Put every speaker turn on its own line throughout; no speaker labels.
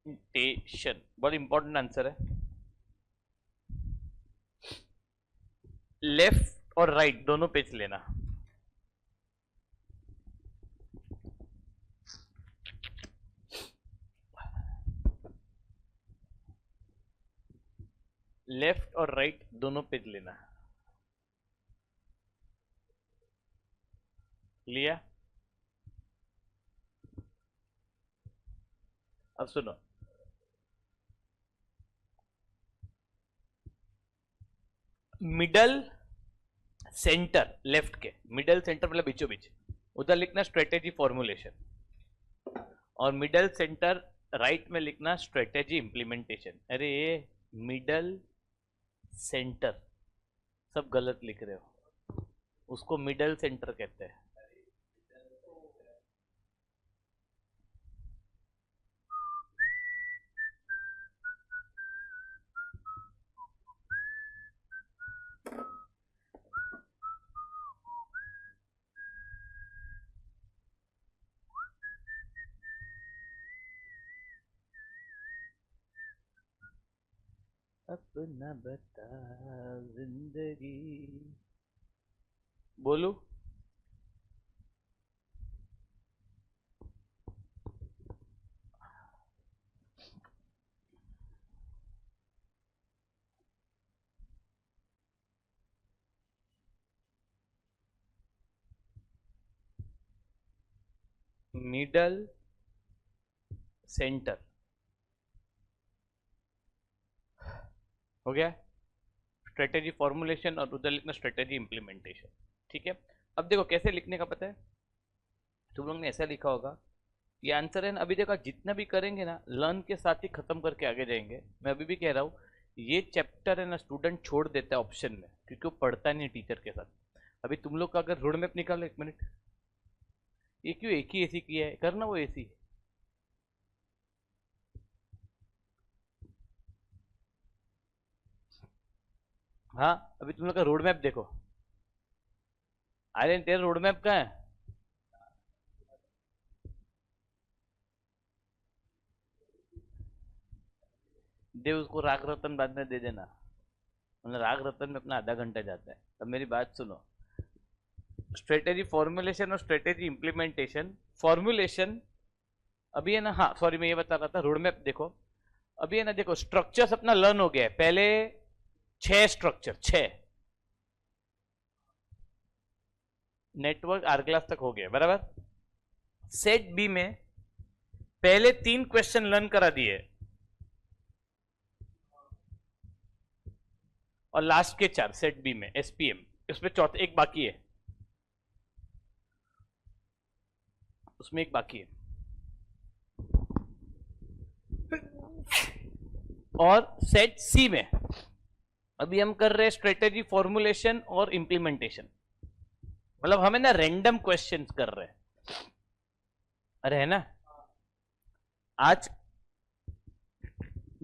Implementation बहुत important answer है। Left और राइट दोनों पेज लेना। लेफ्ट और राइट दोनों पेज लेना। लिया? अब सुनो, मिडल सेंटर, लेफ्ट के मिडल सेंटर मतलब बीचों बीच, उधर लिखना स्ट्रेटेजी फॉर्मुलेशन, और मिडल सेंटर राइट में लिखना स्ट्रेटेजी इंप्लीमेंटेशन। अरे ये मिडल सेंटर सब गलत लिख रहे हो, उसको मिडल सेंटर कहते हैं। अपना बता जिंदगी, बोलू? मिडल सेंटर हो गया, स्ट्रेटेजी फॉर्मुलेशन और उधर लिखना स्ट्रेटेजी इंप्लीमेंटेशन। ठीक है, अब देखो कैसे लिखने का पता है, तुम लोग ने ऐसा लिखा होगा, ये आंसर है ना। अभी देखो जितना भी करेंगे ना लर्न के साथ ही खत्म करके आगे जाएंगे। मैं अभी भी कह रहा हूँ, ये चैप्टर है ना स्टूडेंट छोड़ देता है ऑप्शन में, क्योंकि वो पढ़ता नहीं है टीचर के साथ। अभी तुम लोग का अगर रोड मैप निकालो, एक मिनट, ये क्यों एक ही एसी किया है, करना वो एसी। हाँ, अभी तुम लोग का रोड मैप देखो, अरे तेरा रोड मैप कहाँ है? दे उसको, राग रतन बाद में दे देना, मतलब राग रतन में अपना आधा घंटा जाता है। अब मेरी बात सुनो, स्ट्रेटेजी फॉर्मुलेशन और स्ट्रेटेजी इंप्लीमेंटेशन। फॉर्मुलेशन अभी है ना, हाँ सॉरी मैं ये बता रहा था, रोड मैप देखो। अभी है ना देखो, स्ट्रक्चर्स अपना लर्न हो गया है, पहले 6 स्ट्रक्चर, 6 नेटवर्क आर क्लास तक हो गया बराबर। सेट बी में पहले 3 क्वेश्चन लर्न करा दिए, और लास्ट के 4 सेट बी में एसपीएम, उसमें चौथे एक बाकी है, उसमें एक बाकी है। और सेट सी में अभी हम कर रहे हैं स्ट्रेटेजी फॉर्मुलेशन और इंप्लीमेंटेशन, मतलब हमें ना रैंडम क्वेश्चंस कर रहे हैं। अरे है ना, आज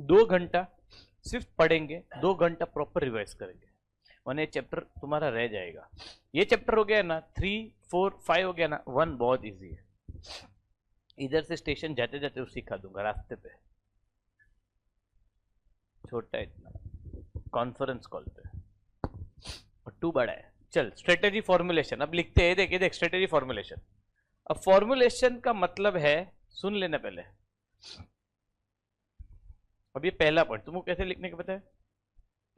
2 घंटा सिर्फ पढ़ेंगे, 2 घंटा प्रॉपर रिवाइज करेंगे, वरना ये चैप्टर तुम्हारा रह जाएगा। ये चैप्टर हो गया ना 3, 4, 5 हो गया ना, 1 बहुत इजी है। इधर से स्टेशन जाते जाते वो सिखा दूंगा रास्ते पे, छोटा है इतना, कॉन्फ्रेंस कॉल पे, और 2 बड़ा है। चल स्ट्रेटेजी फॉर्मुलेशन अब लिखते हैं, देख देख स्ट्रेटेजी फॉर्मुलेशन। अब फॉर्मुलेशन का मतलब है, सुन लेना पहले। अब ये पहला पॉइंट तुमको कैसे लिखने का पता है,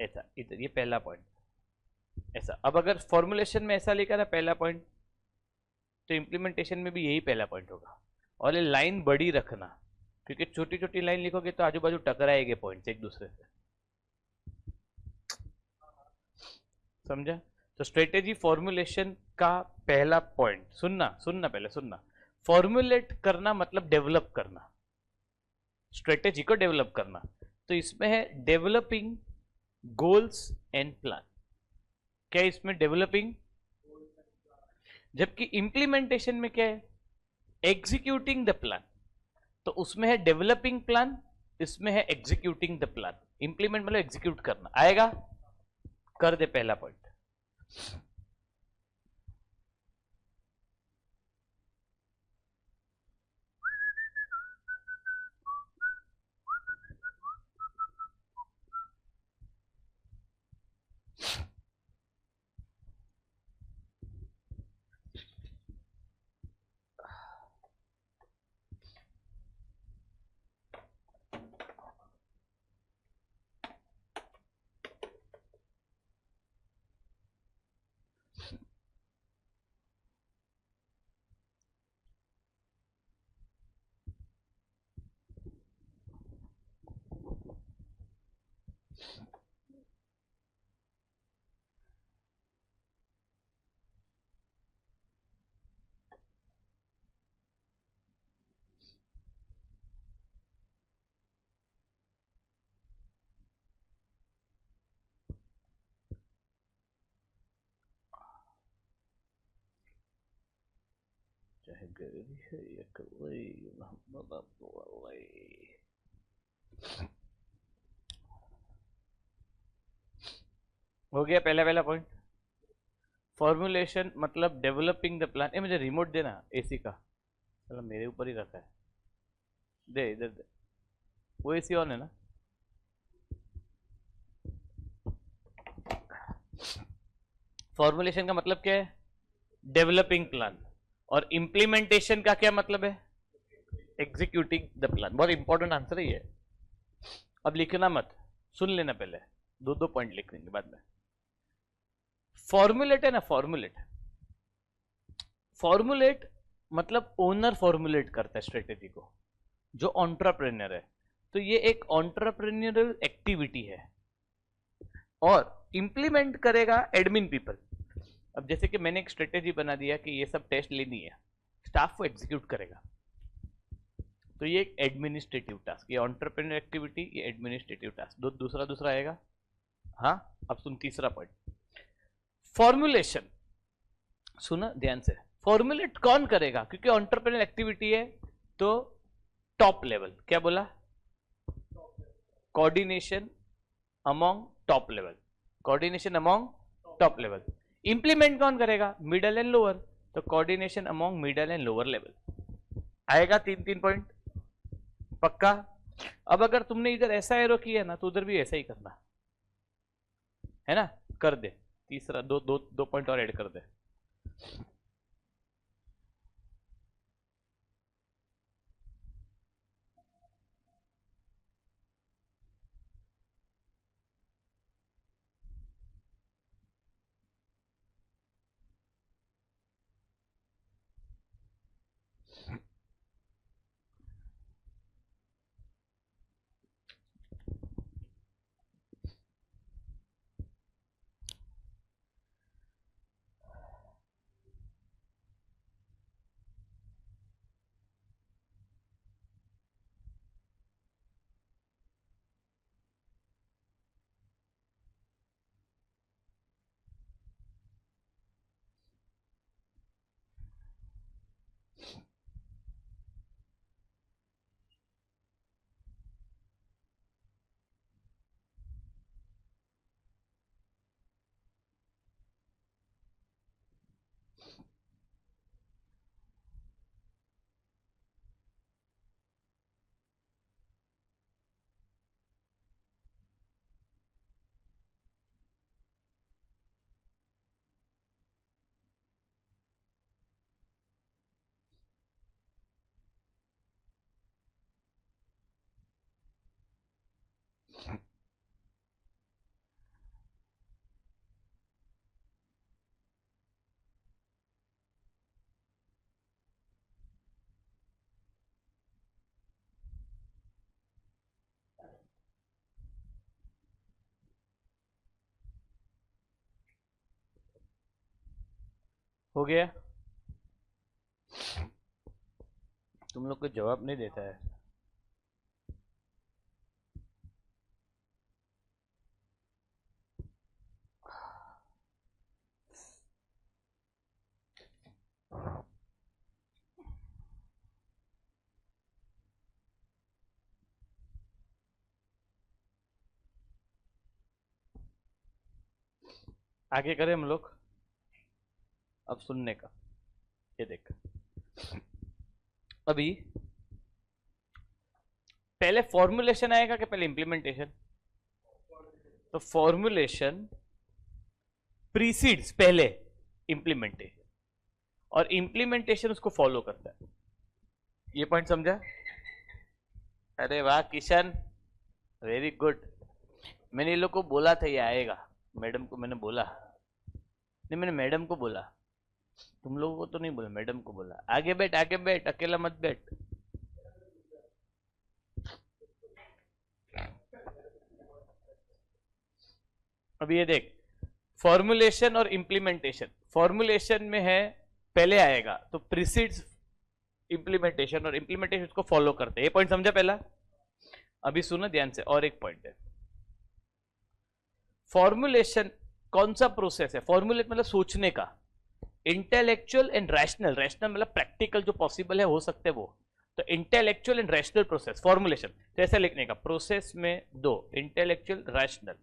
ऐसा इधर, ये पहला पॉइंट ऐसा। अब अगर फॉर्मुलेशन में ऐसा लिखा ना पहला पॉइंट, तो इंप्लीमेंटेशन में भी यही पहला पॉइंट होगा। और ये लाइन बड़ी रखना, क्योंकि छोटी छोटी लाइन लिखोगे तो आजू बाजू टकराएंगे पॉइंट्स एक दूसरे से, समझा? तो स्ट्रेटेजी फॉर्मुलेशन का पहला पॉइंट, सुनना सुनना पहले सुनना, फॉर्मुलेट करना मतलब डेवलप करना, स्ट्रेटेजी को डेवलप करना। तो इसमें है डेवलपिंग गोल्स एंड प्लान। क्या है इसमें? डेवलपिंग। जबकि इंप्लीमेंटेशन में क्या है? Executing the plan. तो उसमें है डेवलपिंग प्लान, इसमें है एग्जीक्यूटिंग द प्लान। इंप्लीमेंट मतलब एग्जीक्यूट करना, आएगा? कर दे पहला पॉइंट। हो गया पहला पॉइंट। फॉर्मुलेशन मतलब डेवलपिंग द प्लान। मुझे रिमोट देना एसी का, चलो मेरे ऊपर ही रखा है, दे इधर दे। वो एसी ऑन है ना? फॉर्मुलेशन का मतलब क्या है? Developing plan. और इंप्लीमेंटेशन का क्या मतलब है? Executing the plan. बहुत इंपॉर्टेंट आंसर है ये। अब लिखना मत, सुन लेना पहले, दो पॉइंट लिख देंगे बाद में। फॉर्मुलेट है ना, फॉर्मुलेट मतलब ओनर फॉर्मुलेट करता है स्ट्रेटेजी को, जो एंटरप्रेन्योर है। तो ये एक एंटरप्रेन्योरल एक्टिविटी है। और इंप्लीमेंट करेगा एडमिन पीपल। अब जैसे कि मैंने एक स्ट्रेटेजी बना दिया कि ये सब टेस्ट लेनी है, स्टाफ को एग्जीक्यूट करेगा, तो ये एक एडमिनिस्ट्रेटिव टास्क। ये एंटरप्रेन्योर एक्टिविटी, ये एडमिनिस्ट्रेटिव टास्क। दूसरा आएगा। हाँ, अब सुन तीसरा पॉइंट, फॉर्मुलेशन। सुना ध्यान से, फॉर्मुलेट कौन करेगा? क्योंकि एंटरप्रेन्योर एक्टिविटी है, तो टॉप लेवल। क्या बोला? Coordination among top level, coordination among top level. Implement कौन करेगा? मिडल एंड लोअर, तो coordination among middle and lower level. आएगा तीन पॉइंट पक्का। अब अगर तुमने इधर ऐसा एरो किया ना, तो उधर भी ऐसा ही करना है ना। कर दे तीसरा, दो पॉइंट और ऐड कर दे। हो गया? तुम लोग को जवाब नहीं देता है। आगे करें हम लोग। अब सुनने का, ये देख, अभी पहले फॉर्मुलेशन आएगा कि पहले इंप्लीमेंटेशन? तो फॉर्मुलेशन प्रीसीड्स पहले इंप्लीमेंटेशन, और इंप्लीमेंटेशन उसको फॉलो करता है। ये पॉइंट समझा? अरे वाह किशन, वेरी गुड। मैंने ये लोग को बोला था ये आएगा, मैडम को मैंने बोला नहीं, मैंने मैडम को बोला, तुम लोगों को तो नहीं बोला, मैडम को बोला। आगे बैठ, आगे बैठ, अकेला मत बैठ। अब ये देख, फॉर्मुलेशन और इंप्लीमेंटेशन। फॉर्मुलेशन में है पहले आएगा, तो प्रीसीड्स इंप्लीमेंटेशन, और इंप्लीमेंटेशन उसको फॉलो करते हैं। ये पॉइंट समझा पहला? अभी सुनो ध्यान से, और एक पॉइंट है। फॉर्मुलेशन कौन सा प्रोसेस है? फॉर्मुलेट मतलब सोचने का। इंटेलेक्चुअल एंड रैशनल, रैशनल मतलब प्रैक्टिकल जो पॉसिबल है हो सकते हैं वो, तो intellectual and rational process formulation, तो ऐसा लिखने का प्रोसेस में दो इंटेलेक्चुअल रैशनल,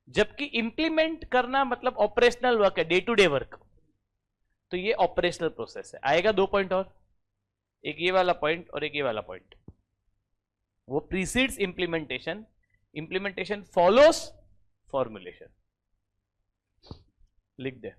जबकि इंप्लीमेंट करना मतलब ऑपरेशनल वर्क है, डे टू डे वर्क, तो ये ऑपरेशनल प्रोसेस है। आएगा 2 पॉइंट और, एक ये वाला पॉइंट और एक ये वाला पॉइंट, वो precedes implementation, implementation follows formulation, लिख दे।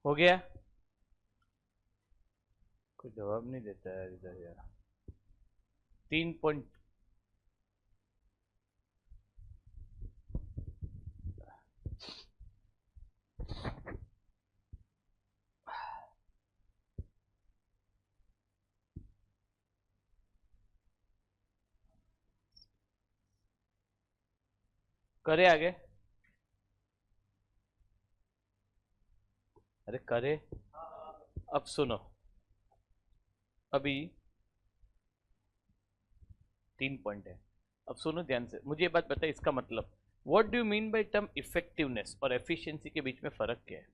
हो गया, कोई जवाब नहीं देता है इधर यार। 3 पॉइंट करे आगे, अरे करे, अब सुनो, अभी 3 पॉइंट है, अब सुनो ध्यान से, मुझे ये बात बताइए इसका मतलब what do you mean by term effectiveness और एफिशिएंसी के बीच में फर्क क्या है?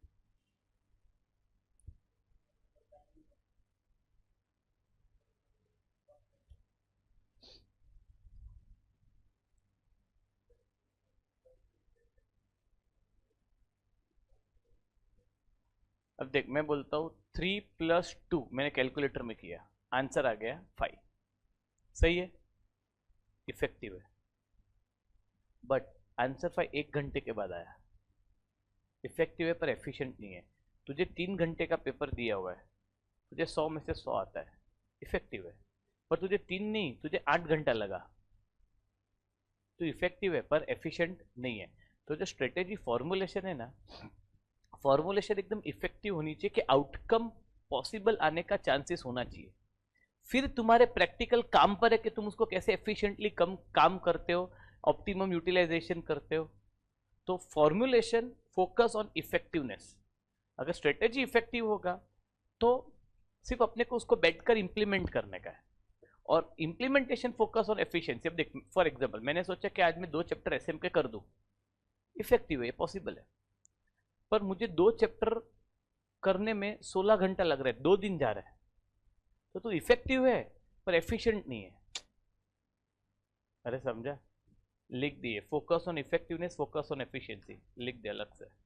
अब देख मैं बोलता हूँ 3+2 मैंने कैलकुलेटर में किया, आंसर आ गया 5, सही है, इफेक्टिव है, बट आंसर 5 1 घंटे के बाद आया, इफेक्टिव है पर एफिशिएंट नहीं है। तुझे 3 घंटे का पेपर दिया हुआ है, तुझे 100 में से 100 आता है, इफेक्टिव है, पर तुझे 3 नहीं, तुझे 8 घंटा लगा, तो इफेक्टिव है पर एफिशिएंट नहीं है। तो जो स्ट्रेटेजी फॉर्मुलेशन है ना, फॉर्मुलेशन एकदम इफेक्टिव होनी चाहिए कि आउटकम पॉसिबल आने का चांसेस होना चाहिए, फिर तुम्हारे प्रैक्टिकल काम पर है कि तुम उसको कैसे एफिशिएंटली कम काम करते हो, ऑप्टिमम यूटिलाइजेशन करते हो। तो फॉर्मुलेशन फोकस ऑन इफेक्टिवनेस, अगर स्ट्रेटेजी इफेक्टिव होगा तो सिर्फ अपने को उसको बैठकर इंप्लीमेंट करने का है, और इंप्लीमेंटेशन फोकस ऑन एफिशिएंसी। अब देख फॉर एग्जांपल मैंने सोचा कि आज मैं 2 चैप्टर एसएम के कर दूं, इफेक्टिव है, पॉसिबल है, पर मुझे 2 चैप्टर करने में 16 घंटा लग रहा है, 2 दिन जा रहा है, तो तू इफेक्टिव है पर एफिशिएंट नहीं है। अरे समझा, लिख दिए focus on effectiveness, focus on efficiency, लिख दिया अलग से।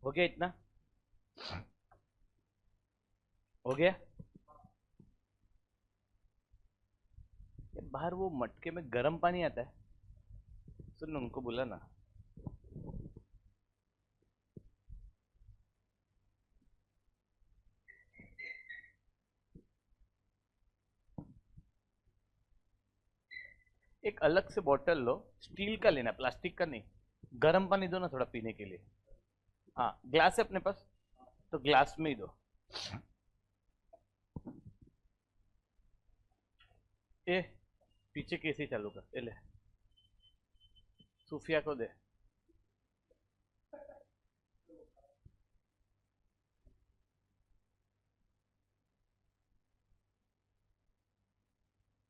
हो गया इतना? हो गया? बाहर वो मटके में गर्म पानी आता है, सुन उनको बोला ना। एक अलग से बॉटल लो, स्टील का लेना, प्लास्टिक का नहीं। गर्म पानी दो ना थोड़ा पीने के लिए। हाँ, ग्लास है अपने पास, तो ग्लास में ही दो। ए, पीछे कैसे चालू कर, ए ले, सूफिया को दे।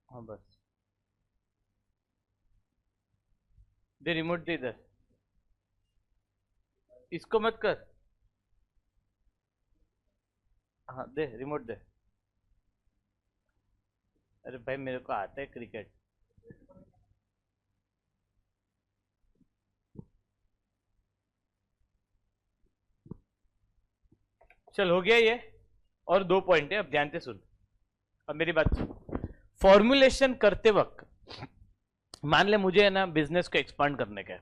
हाँ बस, दे रिमोट दे इधर। इसको मत कर। हाँ दे रिमोट दे। अरे भाई मेरे को आता है क्रिकेट। चल हो गया ये। और 2 पॉइंट है, अब ध्यान से सुन। अब मेरी बात सुन। फॉर्मुलेशन करते वक्त मान ले मुझे है ना बिजनेस को एक्सपांड करने का है,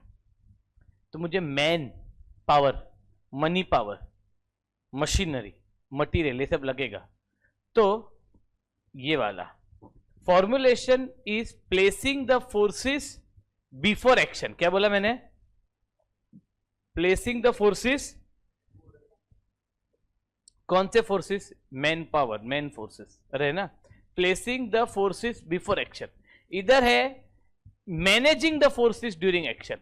तो मुझे man power, money power, machinery, material ये सब लगेगा। तो ये वाला formulation is placing the forces before action. क्या बोला मैंने? Placing the forces. कौन से forces? Man power, man forces अरे ना। Placing the forces before action. इधर है managing the forces during action.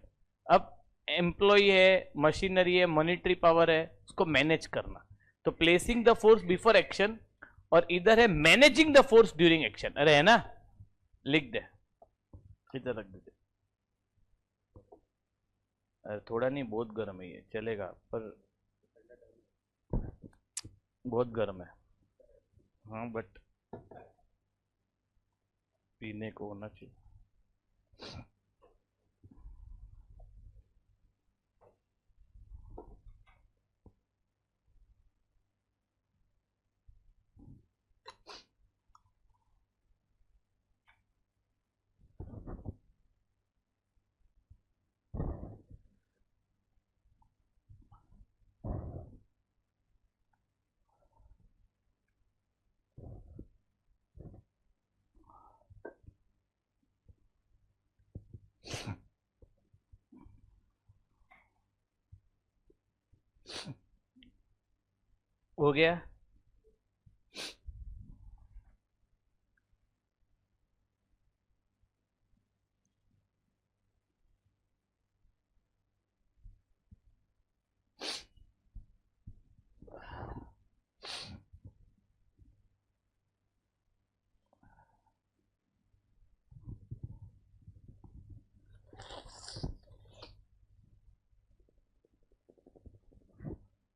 अब एम्प्लॉय है, मशीनरी है, मॉनिटरी पावर है, उसको मैनेज करना। तो placing the force before action, और इधर है managing the force during action. अरे है ना, लिख दे, इधर रख दे। अरे थोड़ा नहीं, बहुत गर्म है ये, चलेगा पर बहुत गर्म है। हाँ बट पीने को होना चाहिए। हो गया?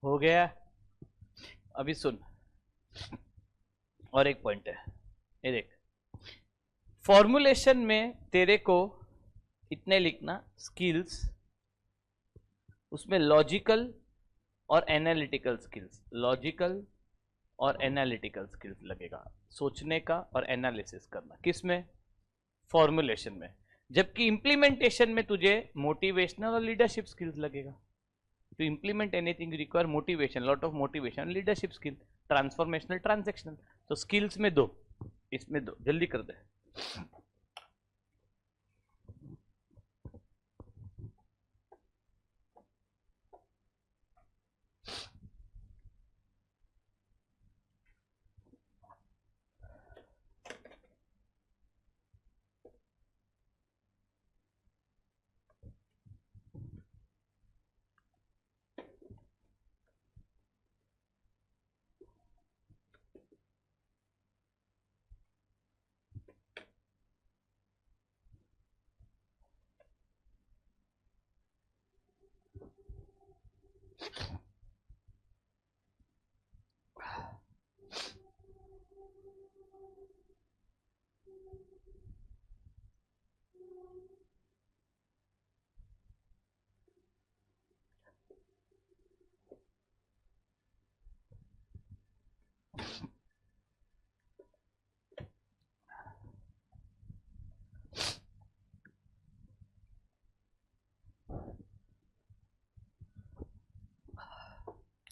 हो गया। अभी सुन, और एक पॉइंट है, ये देख। फॉर्मुलेशन में तेरे को इतने लिखना स्किल्स, उसमें लॉजिकल और एनालिटिकल स्किल्स, लॉजिकल और एनालिटिकल स्किल्स लगेगा, सोचने का और एनालिसिस करना। किसमें? फॉर्मुलेशन में। जबकि इंप्लीमेंटेशन में तुझे मोटिवेशनल और लीडरशिप स्किल्स लगेगा। To implement anything require motivation, lot of motivation, leadership skill, transformational, transactional. तो स्किल्स में दो, इसमें दो, जल्दी कर दे।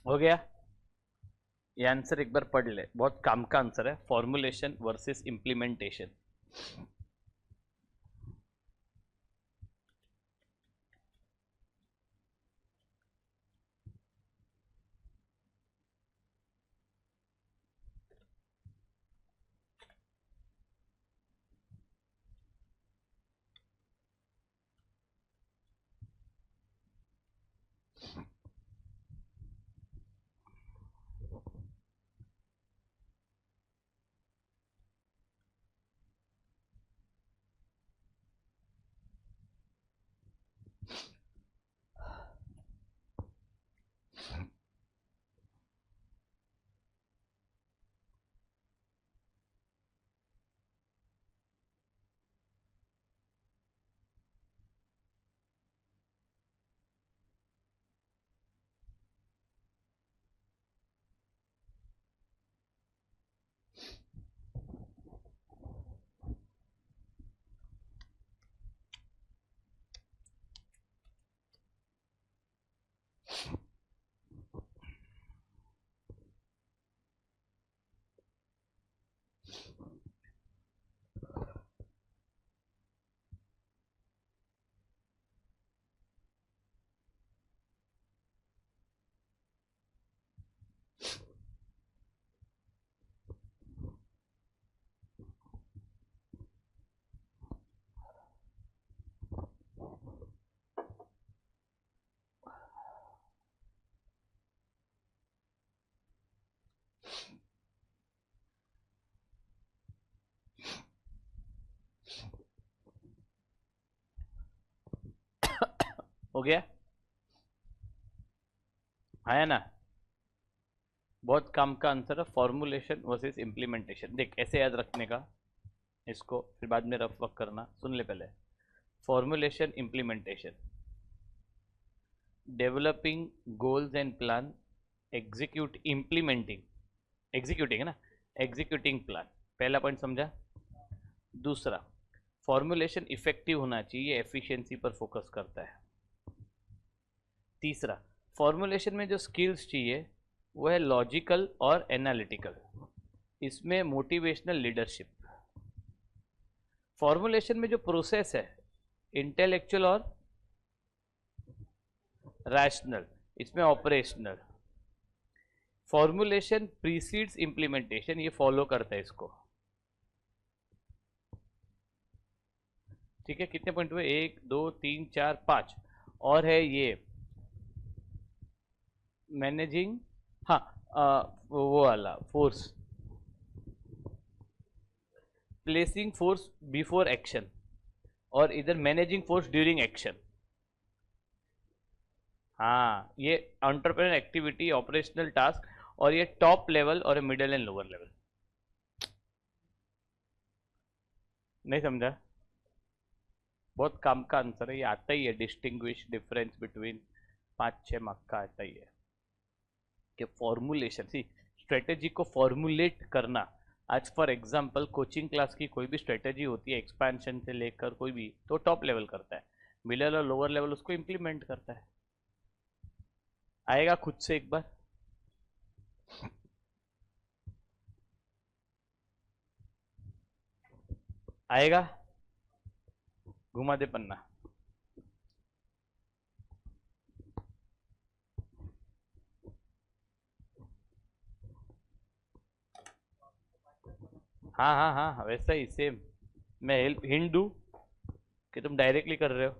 हो गया? ये आंसर एक बार पढ़ ले, बहुत काम का आंसर है, फॉर्मुलेशन वर्सेस इम्प्लीमेंटेशन। हो गया? है ना? बहुत काम का आंसर है, फॉर्मुलेशन वर्सेस इम्प्लीमेंटेशन। देख ऐसे याद रखने का इसको, फिर बाद में रफ वर्क करना। सुन ले पहले, formulation, implementation, developing goals and plan, execute, implementing, executing है ना, एग्जीक्यूटिंग प्लान। पहला पॉइंट समझा? दूसरा, फॉर्मुलेशन इफेक्टिव होना चाहिए, एफिशिएंसी पर फोकस करता है। तीसरा, फॉर्मुलेशन में जो स्किल्स चाहिए वो है लॉजिकल और एनालिटिकल, इसमें मोटिवेशनल लीडरशिप। फॉर्मुलेशन में जो प्रोसेस है इंटेलेक्चुअल और रैशनल, इसमें ऑपरेशनल। फॉर्मुलेशन प्रीसीड्स इंप्लीमेंटेशन, ये फॉलो करता है इसको। ठीक है, कितने पॉइंट हुए? 1 2 3 4 5। और है ये मैनेजिंग, हाँ, वो वाला force, placing force before action, और इधर मैनेजिंग फोर्स ड्यूरिंग एक्शन। हाँ, ये एंटरप्रेन्योर एक्टिविटी, ऑपरेशनल टास्क, और ये टॉप लेवल और मिडिल एंड लोअर लेवल। नहीं समझा? बहुत काम का आंसर है, ये आता ही है, डिस्टिंग्विश डिफरेंस बिटवीन 5 6 मार्क का आता ही है कि फॉर्मुलेशन, सी, स्ट्रेटेजी को फॉर्मुलेट करना। आज फॉर एग्जांपल कोचिंग क्लास की कोई भी स्ट्रेटेजी होती है, एक्सपेंशन से लेकर कोई भी, तो टॉप लेवल करता है, मिडिल और लोअर लेवल उसको इंप्लीमेंट करता है। आएगा खुद से एक बार। आएगा, घुमा दे पन्ना। हाँ हाँ हाँ, वैसा ही सेम। मैं हेल्प हिंट दूँ कि तुम डायरेक्टली कर रहे हो?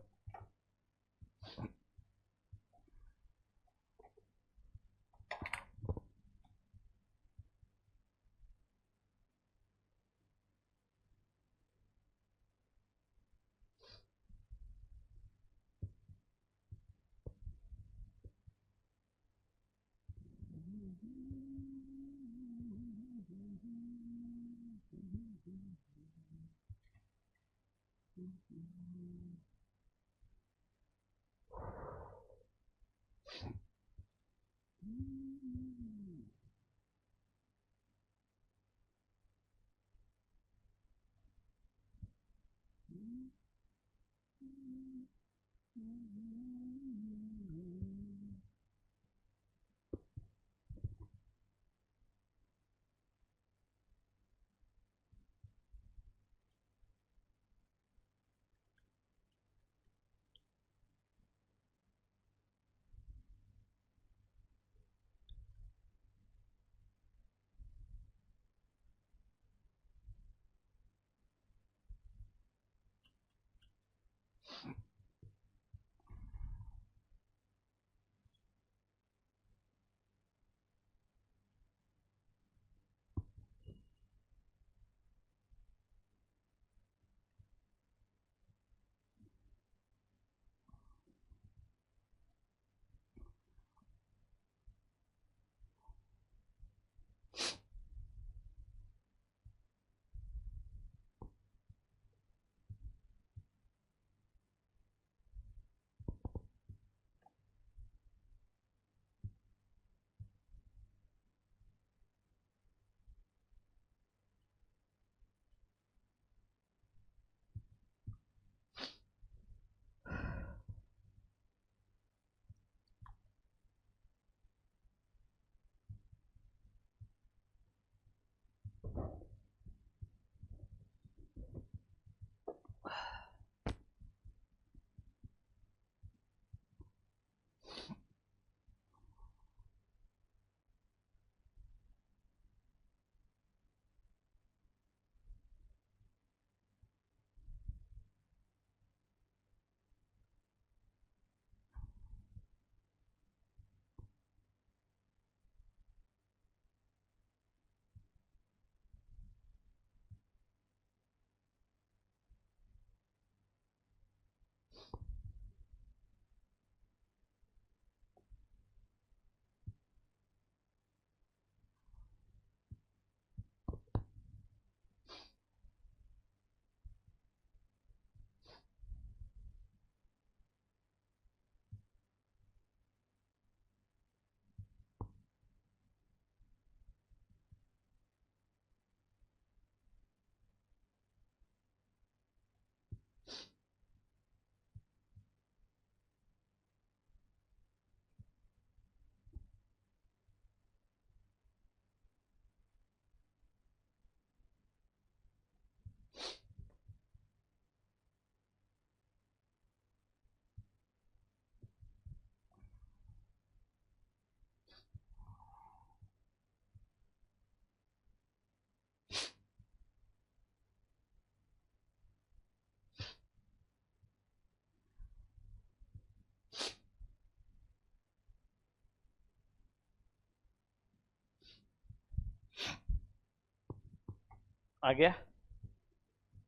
आ गया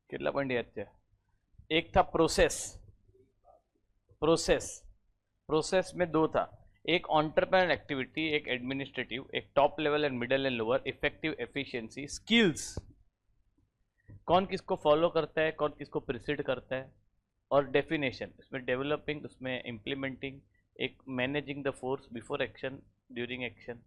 कितना पॉइंट याद थे एक था प्रोसेस प्रोसेस प्रोसेस में दो था एक ऑन्टरप्रेन्योर एक्टिविटी एक एडमिनिस्ट्रेटिव एक top level and middle and lower effective efficiency skills कौन किसको फॉलो करता है कौन किसको प्रिसीड करता है और डेफिनेशन उसमें डेवलपिंग उसमें इम्प्लीमेंटिंग एक managing the force before action during action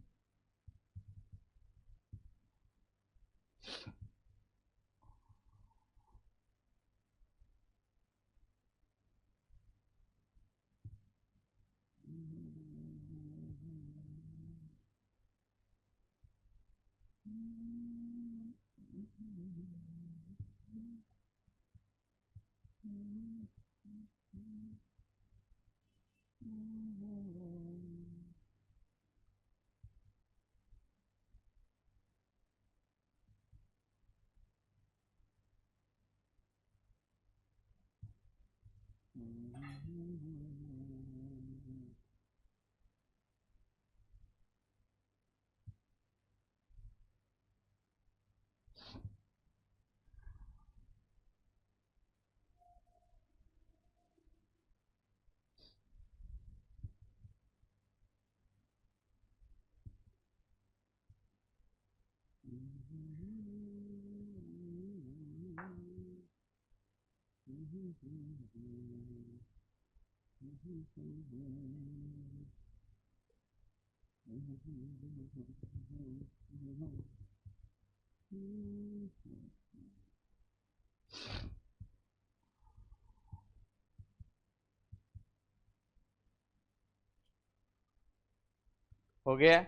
हो गया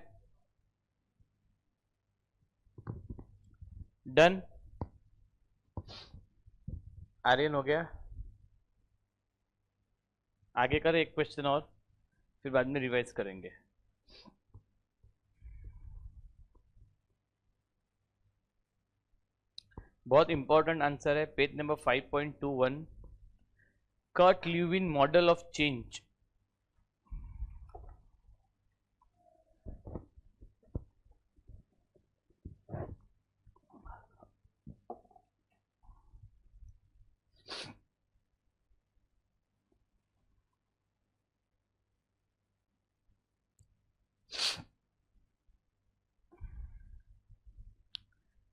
डन आर्यन हो गया आगे करें एक क्वेश्चन और फिर बाद में रिवाइज करेंगे बहुत इंपॉर्टेंट आंसर है page number 5.21 Kurt Lewin model of change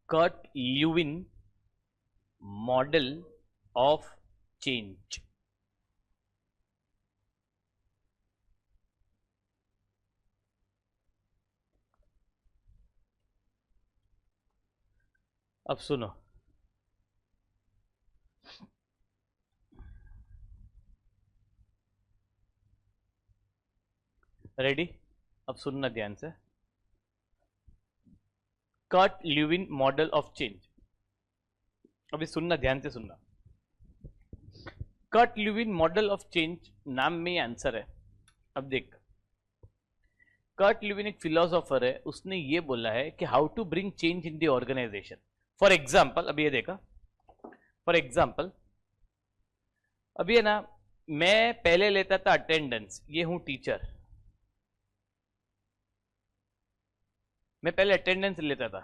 Kurt Lewin model of change अब सुनो रेडी अब सुनना ध्यान से Kurt Lewin model of change अभी सुनना ध्यान से सुनना Kurt Lewin model of change नाम में ही आंसर है अब देख कर्ट ल्यूविन एक फिलोसोफर है उसने ये बोला है कि how to bring change in the organisation for example अभी ये देखा फॉर एग्जाम्पल अभी है ना मैं पहले लेता था अटेंडेंस ये हूं टीचर मैं पहले अटेंडेंस लेता था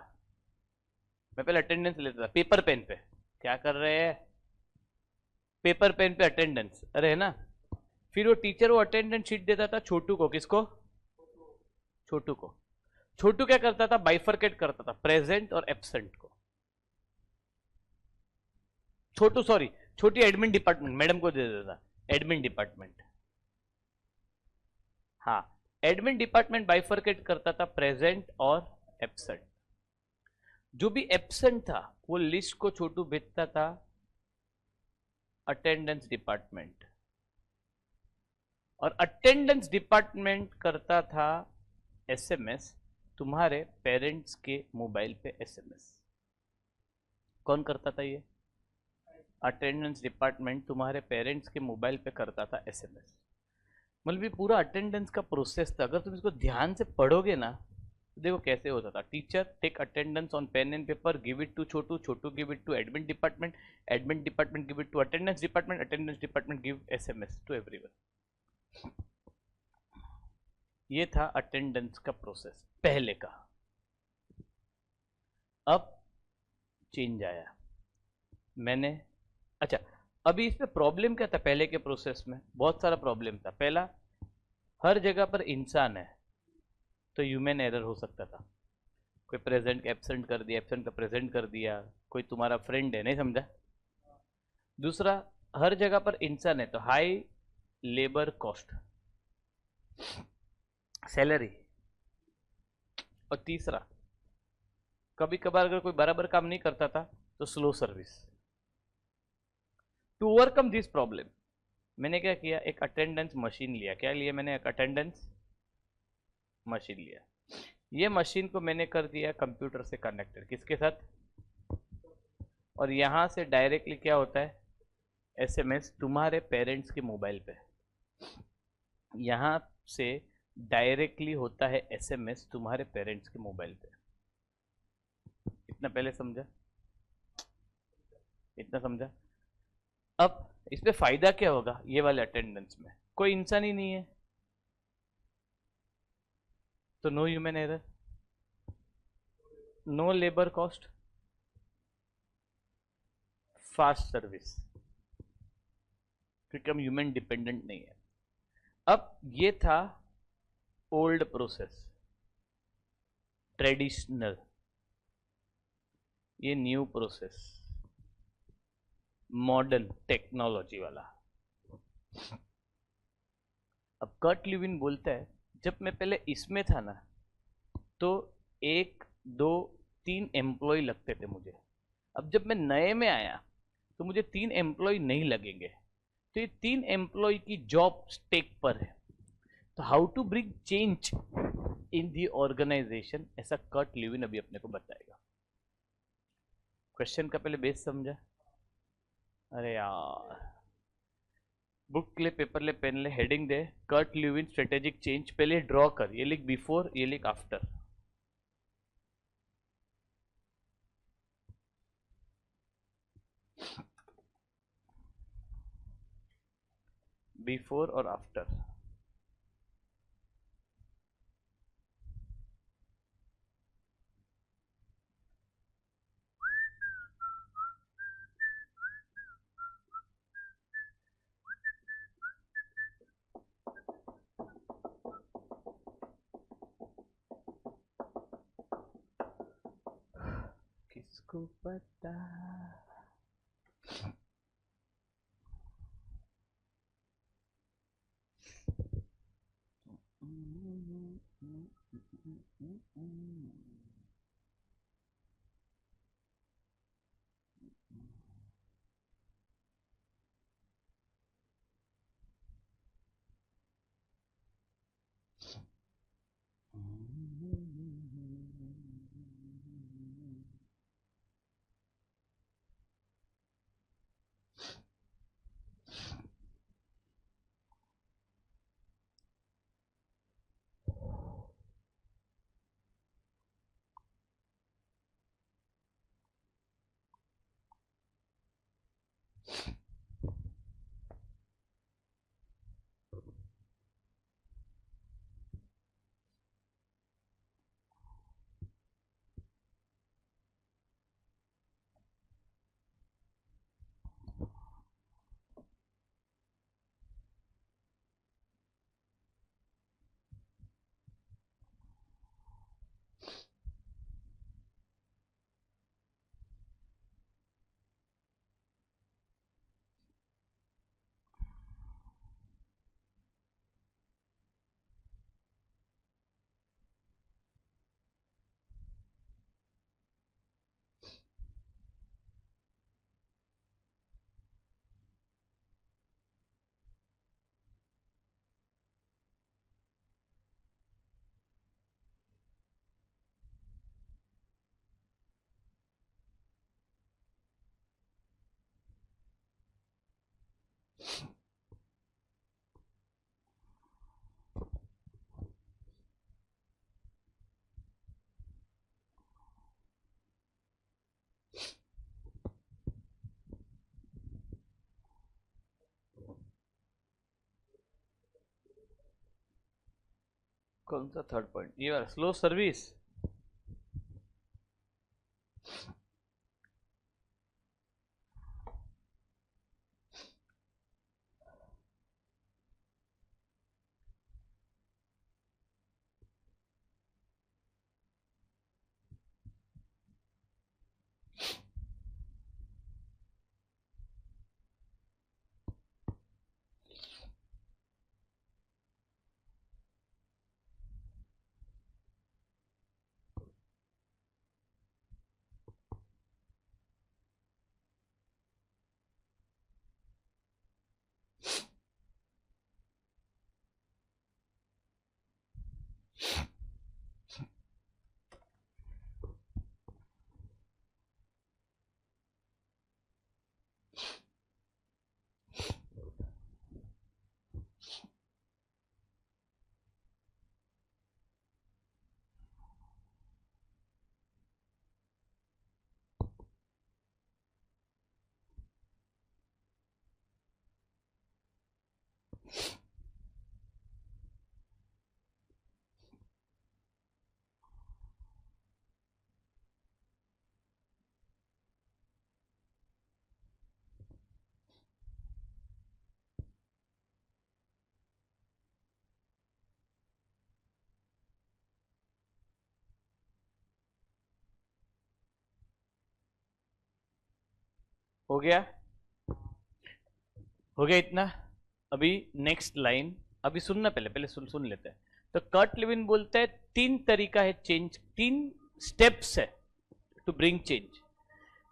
पेपर पेन पे क्या कर रहे हैं पेपर पेन पे अटेंडेंस अरे है ना फिर वो टीचर वो अटेंडेंस शीट देता था छोटू को किसको छोटू को छोटू क्या करता था बाइफरकेट करता था प्रेजेंट और एब्सेंट को छोटू सॉरी छोटी एडमिन डिपार्टमेंट मैडम को दे देता एडमिन डिपार्टमेंट हाँ एडमिन डिपार्टमेंट बाइफरकेट करता था प्रेजेंट और एब्सेंट जो भी एब्सेंट था वो लिस्ट को छोटू भेजता था अटेंडेंस डिपार्टमेंट और अटेंडेंस डिपार्टमेंट करता था एसएमएस तुम्हारे पेरेंट्स के मोबाइल पे एसएमएस कौन करता था ये अटेंडेंस डिपार्टमेंट तुम्हारे पेरेंट्स के मोबाइल पे करता था एसएमएस मतलब ये पूरा अटेंडेंस का प्रोसेस था अगर तुम इसको ध्यान से पढ़ोगे ना तो देखो कैसे होता था teacher take attendance on pen and paper give it to Chhotu Chhotu give it to admin department give it to attendance department give SMS to everyone ये था अटेंडेंस का प्रोसेस पहले का अब चेंज आया। मैंने अच्छा, अभी इसमें प्रॉब्लम क्या था? पहले के प्रोसेस में बहुत सारा प्रॉब्लम था। पहला, हर जगह पर इंसान है तो ह्यूमन एरर हो सकता था। कोई प्रेजेंट एब्सेंट कर दिया, एब्सेंट का प्रेजेंट कर दिया, कोई तुम्हारा फ्रेंड है, नहीं समझा। दूसरा, हर जगह पर इंसान है तो हाई लेबर कॉस्ट, सैलरी। और तीसरा, कभी कभार अगर कोई बराबर काम नहीं करता था तो slow service. To overcome this problem मैंने क्या किया, एक अटेंडेंस मशीन लिया। क्या लिया मैंने? एक अटेंडेंस मशीन लिया। ये मशीन को मैंने कर दिया कंप्यूटर से कनेक्टेड। किसके साथ? और यहां से डायरेक्टली क्या होता है, एसएमएस तुम्हारे पेरेंट्स के मोबाइल पे। यहां से डायरेक्टली होता है एसएमएस तुम्हारे पेरेंट्स के मोबाइल पे। इतना पहले समझा? इतना समझा? अब इसमें फायदा क्या होगा? ये वाले अटेंडेंस में कोई इंसान ही नहीं है तो no human error, no labour cost, fast service, क्योंकि हम ह्यूमन डिपेंडेंट नहीं है। अब ये था ओल्ड प्रोसेस, ट्रेडिशनल। ये न्यू प्रोसेस, मॉडर्न टेक्नोलॉजी वाला। अब कर्ट ल्यूविन बोलता है, जब मैं पहले इसमें था ना तो एक दो तीन एम्प्लॉय लगते थे मुझे। अब जब मैं नए में आया तो मुझे तीन एम्प्लॉय नहीं लगेंगे, तो ये तीन एम्प्लॉय की जॉब स्टेक पर है। तो how to bring change in the organisation, ऐसा कर्ट ल्यूविन अभी अपने को बताएगा। क्वेश्चन का पहले बेस समझा? अरे यार, बुक ले, पेपर ले, पेन ले, हेडिंग दे, कर्ट ल्यूविन स्ट्रेटेजिक चेंज। पहले ड्रॉ कर, ये लिख बिफोर, ये लिख आफ्टर। बिफोर और आफ्टर। किसको पता। कौन सा थर्ड पॉइंट? ये वाला स्लो सर्विस। हो गया, हो गया इतना। अभी नेक्स्ट लाइन, अभी सुनना, पहले सुन लेते हैं। तो कर्ट लेविन बोलते हैं 3 तरीका है चेंज, 3 स्टेप्स है टू ब्रिंग चेंज।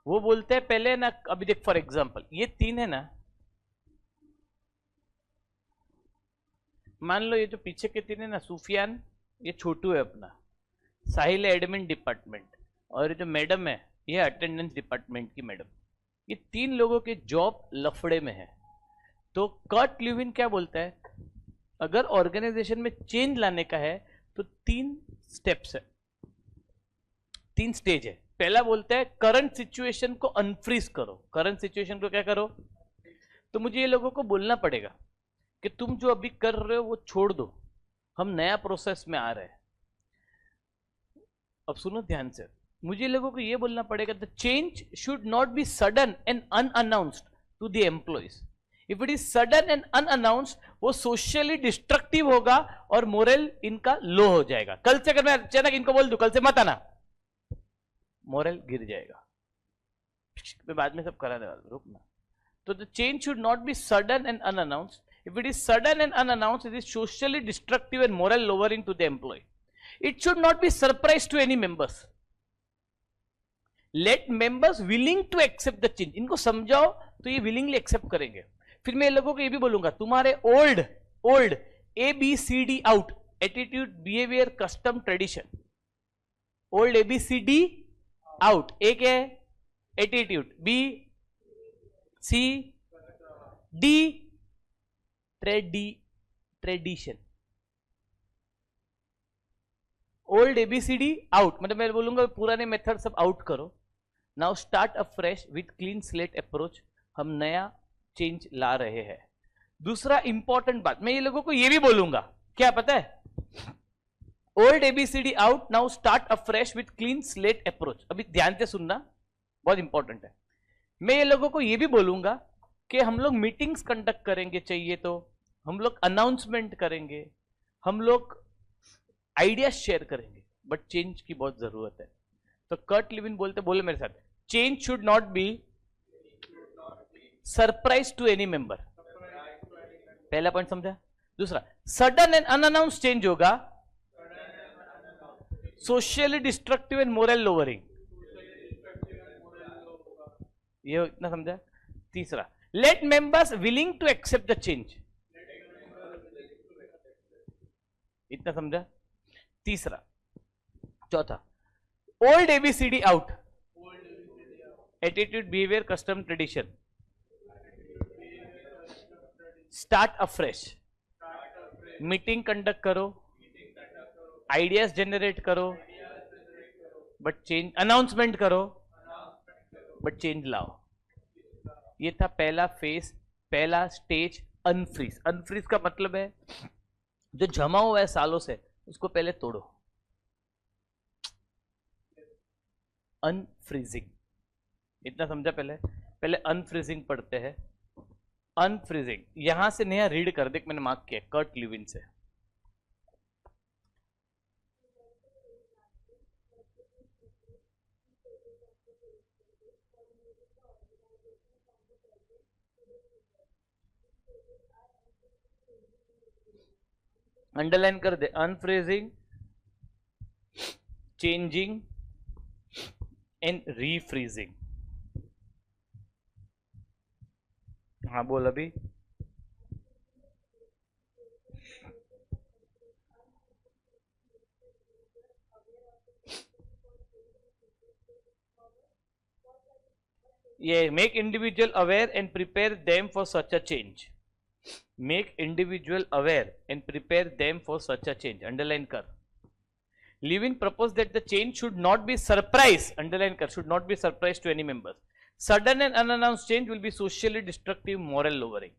वो बोलते हैं पहले ना, अभी देख फॉर एग्जांपल ये 3 है ना, मान लो ये जो पीछे के 3 है ना, सुफियान, ये छोटू है अपना, साहिल है एडमिन डिपार्टमेंट, और ये जो मैडम है ये अटेंडेंस डिपार्टमेंट की मैडम। ये 3 लोगों के जॉब लफड़े में है। तो कर्ट लेविन क्या बोलता है, अगर ऑर्गेनाइजेशन में चेंज लाने का है तो 3 स्टेप्स है, 3 स्टेज है। पहला बोलता है करंट सिचुएशन को अनफ्रीज करो। करंट सिचुएशन को क्या करो, तो मुझे ये लोगों को बोलना पड़ेगा कि तुम जो अभी कर रहे हो वो छोड़ दो, हम नया प्रोसेस में आ रहे हैं। अब सुनो ध्यान से, मुझे लोगों को ये बोलना पड़ेगा the change should not be sudden and unannounced to the employees. If it is sudden and unannounced, वो सोशली डिस्ट्रक्टिव होगा और मोरल इनका लो हो जाएगा। कल से अगर मैं अचानक इनको बोल दूं कल से मत आना, मोरल गिर जाएगा। मैं बाद में सब कराने वाला, रुकना। तो the change should not be sudden and unannounced. If it is sudden and unannounced, it is socially destructive and moral lowering to the employee. It should not be surprise to any members. Let members willing to accept the change. इनको समझाओ तो ये willingly accept करेंगे। फिर मैं लोगों को ये भी बोलूंगा, तुम्हारे old ABCD out, attitude, behavior, custom, tradition. Old ABCD out. A क्या है? Attitude. B, C, D, tradition. Old A B C D out, मतलब मैं बोलूंगा पुराने मेथड सब आउट करो। Now start a fresh with clean slate approach. हम नया चेंज ला रहे हैं। दूसरा इंपॉर्टेंट बात, मैं ये लोगों को ये भी बोलूंगा, क्या पता है, old A B C D out, now start a fresh with clean slate approach. अभी ध्यान से सुनना, बहुत इंपॉर्टेंट है। मैं ये लोगों को ये भी बोलूंगा कि हम लोग मीटिंग्स कंडक्ट करेंगे, चाहिए तो हम लोग अनाउंसमेंट करेंगे, हम लोग आइडियाज शेयर करेंगे, बट चेंज की बहुत जरूरत है। तो कर्ट लेविन बोले मेरे साथ, change should not be surprise to any member. पहला पॉइंट समझा। दूसरा, सडन एंड अनअनाउंस चेंज होगा, socially destructive and moral lowering. ये इतना समझा। तीसरा, let members willing to accept the change. इतना समझा। तीसरा। चौथा, old A B C D out, attitude, behaviour, custom, tradition, start afresh. Meeting conduct करो, आइडियाज जनरेट करो, बट चेंज, अनाउंसमेंट करो, बट चेंज लाओ। ये था पहला फेज, पहला स्टेज, अनफ्रीज। अनफ्रीज का मतलब है जो जमा हुआ है सालों से उसको पहले तोड़ो, अनफ्रीजिंग। इतना समझा। पहले अनफ्रीजिंग पढ़ते हैं। अनफ्रीजिंग यहां से नया रीड कर दे, मैंने मार्क किया कर्ट लेविन से। अंडरलाइन कर दे, अनफ्रीजिंग, चेंजिंग एंड रीफ्रीजिंग। हाँ बोल अभी। ये make individual aware and prepare them for such a change. Make individual aware and prepare them for such a change. Underline कर। Levin proposed that the change should not be surprise. Underline कर, should not be surprise to any members. Sudden and unannounced change will be socially destructive, moral lowering.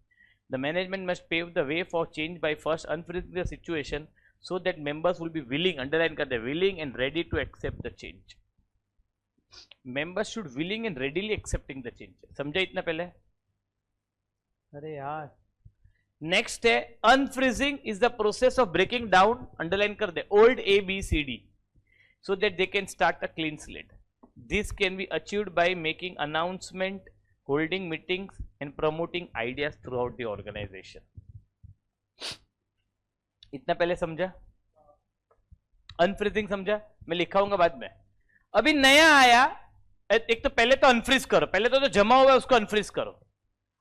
The management must pave the way for change by first unfreezing the situation so that members will be willing. Underline कर, they're willing and ready to accept the change. Members should willing and readily accepting the change. समझा इतना पहले? अरे यार। Next है unfreezing is the process of breaking down, underline कर दे, old ABCD so that they can start a clean slate. This can be achieved by making announcement, holding meetings and promoting ideas throughout the organisation. इतना पहले समझा? Unfreezing समझा? मैं लिखाऊंगा बाद में। अभी नया आया, एक तो पहले तो अनफ्रीज करो, पहले तो जमा हुआ है उसको अनफ्रीज करो।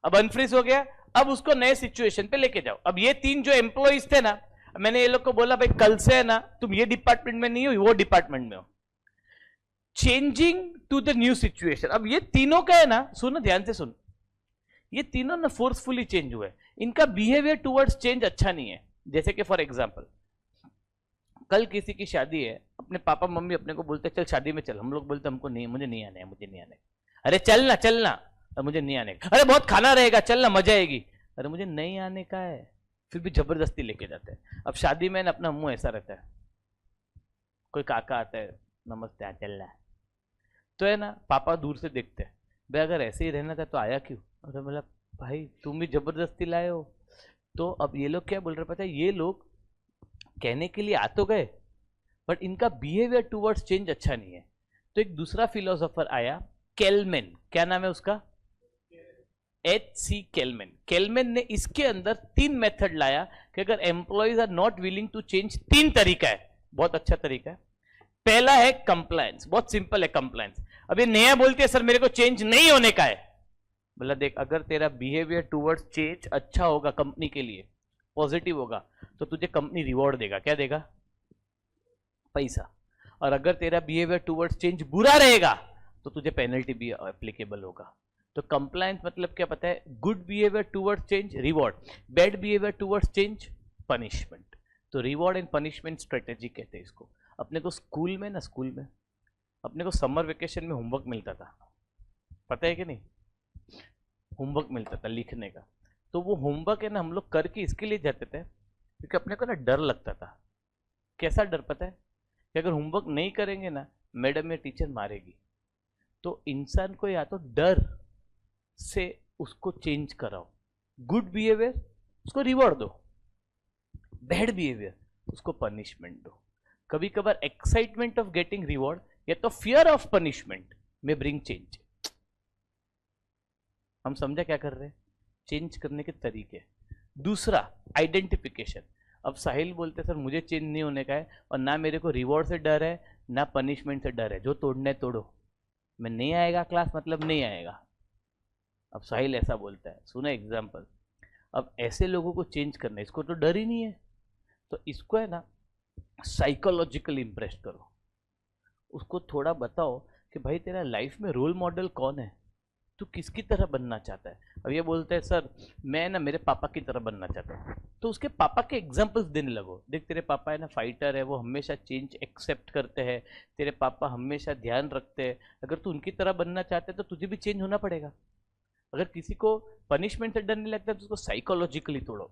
अब अनफ्रीज हो गया, अब उसको नए सिचुएशन पे लेके जाओ। अब ये 3 जो एम्प्लॉइज थे ना, मैंने ये लोग को बोला भाई कल से है ना तुम ये डिपार्टमेंट में नहीं हो, वो डिपार्टमेंट में हो, changing to the new situation. अब ये तीनों का है ना, सुनो ध्यान से सुन, ये तीनों ना फोर्सफुली चेंज हुए, इनका बिहेवियर टुवर्ड्स चेंज अच्छा नहीं है। जैसे कि फॉर एग्जांपल कल किसी की शादी है, अपने पापा मम्मी अपने को बोलते चल शादी में चल, हम लोग बोलते हमको नहीं, मुझे नहीं आना है, मुझे नहीं आना है। अरे चल ना चल ना, मुझे नहीं आने का। अरे बहुत खाना रहेगा, चल ना मजा आएगी। अरे मुझे नहीं आने का है, फिर भी जबरदस्ती लेके जाते हैं। अब शादी में ना अपना मुंह ऐसा रहता है, कोई काका आता है नमस्ते चल रहा है, तो है ना पापा दूर से देखते हैं, भाई अगर ऐसे ही रहना था तो आया क्यों? अरे मतलब भाई तुम भी जबरदस्ती लाए हो। तो अब ये लोग क्या बोल रहे पता है, ये लोग कहने के लिए आ तो गए बट इनका बिहेवियर टुवर्ड्स चेंज अच्छा नहीं है। तो एक दूसरा फिलोसोफर आया, केलमेन, क्या नाम है उसका? H.C. केलमेन। केलमेन ने इसके अंदर 3 मेथड लाया कि अगर employees are not willing to change, 3 तरीका है, बहुत अच्छा तरीका है। पहला है कंप्लायंस, बहुत सिंपल है कंप्लायंस। अब ये नया बोलते हैं सर मेरे को चेंज नहीं होने का है, बोला देख अगर तेरा बिहेवियर टुवर्ड्स चेंज अच्छा होगा, कंपनी के लिए पॉजिटिव होगा, तो तुझे कंपनी रिवॉर्ड देगा। क्या देगा? पैसा। और अगर तेरा बिहेवियर टुवर्ड्स चेंज बुरा रहेगा तो तुझे पेनल्टी भी एप्लीकेबल होगा। तो कंप्लायंस मतलब क्या पता है? Good behaviour towards change reward, bad behaviour towards change punishment. तो रिवॉर्ड एंड पनिशमेंट स्ट्रेटेजी कहते हैं इसको। अपने को स्कूल में ना, स्कूल में अपने को समर वेकेशन में होमवर्क मिलता था, पता है कि नहीं? होमवर्क मिलता था लिखने का। तो वो होमवर्क है ना हम लोग करके इसके लिए जाते थे क्योंकि अपने को ना डर लगता था। कैसा डर पता है? कि अगर होमवर्क नहीं करेंगे ना मैडम या टीचर मारेगी। तो इंसान को या तो डर से उसको चेंज कराओ, गुड बिहेवियर उसको रिवॉर्ड दो, बैड बिहेवियर उसको पनिशमेंट दो। कभी कभार एक्साइटमेंट ऑफ गेटिंग रिवॉर्ड या तो फियर ऑफ पनिशमेंट में ब्रिंग चेंज। हम समझा क्या कर रहे हैं? चेंज करने के तरीके। दूसरा आइडेंटिफिकेशन। अब साहिल बोलते सर मुझे चेंज नहीं होने का है और ना मेरे को रिवॉर्ड से डर है ना पनिशमेंट से डर है, जो तोड़ना है तोड़ो, मैं नहीं आएगा क्लास मतलब नहीं आएगा। अब साहिल ऐसा बोलता है, सुना एग्जाम्पल। अब ऐसे लोगों को चेंज करना है, इसको तो डर ही नहीं है, तो इसको है ना साइकोलॉजिकली इंप्रेस करो, उसको थोड़ा बताओ कि भाई तेरा लाइफ में रोल मॉडल कौन है, तू किसकी तरह बनना चाहता है। अब ये बोलते हैं सर मैं ना मेरे पापा की तरह बनना चाहता हूँ, तो उसके पापा के एग्जाम्पल्स देने लगो। देख तेरे पापा है ना फाइटर है, वो हमेशा चेंज एक्सेप्ट करते हैं, तेरे पापा हमेशा ध्यान रखते हैं, अगर तू उनकी तरह बनना चाहते है तो तुझे भी चेंज होना पड़ेगा। अगर किसी को पनिशमेंट से डर नहीं लगता तो उसको साइकोलॉजिकली तोड़ो।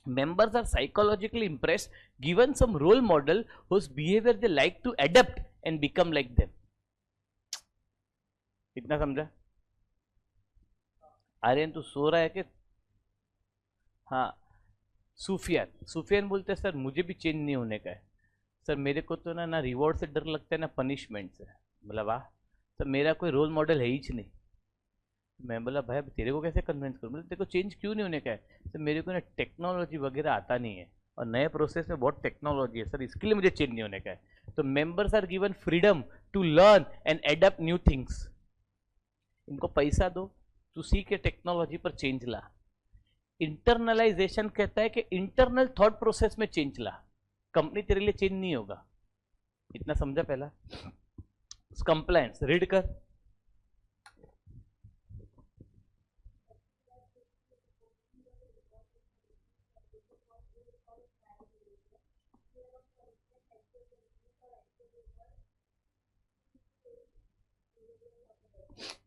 Members are psychologically impressed given some role model whose behavior they like to adapt and become like them. इतना समझा? आर्यन तू सो रहा है कि? हाँ। सुफियान बोलते हैं सर मुझे भी चेंज नहीं होने का है सर, मेरे को तो ना रिवॉर्ड से डर लगता है ना पनिशमेंट से। बोला वाह सर मेरा कोई रोल मॉडल है ही नहीं। मैं बोला भाई तेरे को कैसे कन्विंस करूँ? मतलब तेरे को चेंज क्यों नहीं होने का है? सर मेरे को ना टेक्नोलॉजी वगैरह आता नहीं है और नए प्रोसेस में बहुत टेक्नोलॉजी है सर, इसके लिए मुझे चेंज नहीं होने का है। तो members are given freedom to learn and adapt new things. इनको पैसा दो, तू सीख के टेक्नोलॉजी पर चेंज ला। इंटरनलाइजेशन कहता है कि इंटरनल थॉट प्रोसेस में चेंज ला, कंपनी तेरे लिए चेंज नहीं होगा। इतना समझा पहला? कंप्लायंस रीड कर।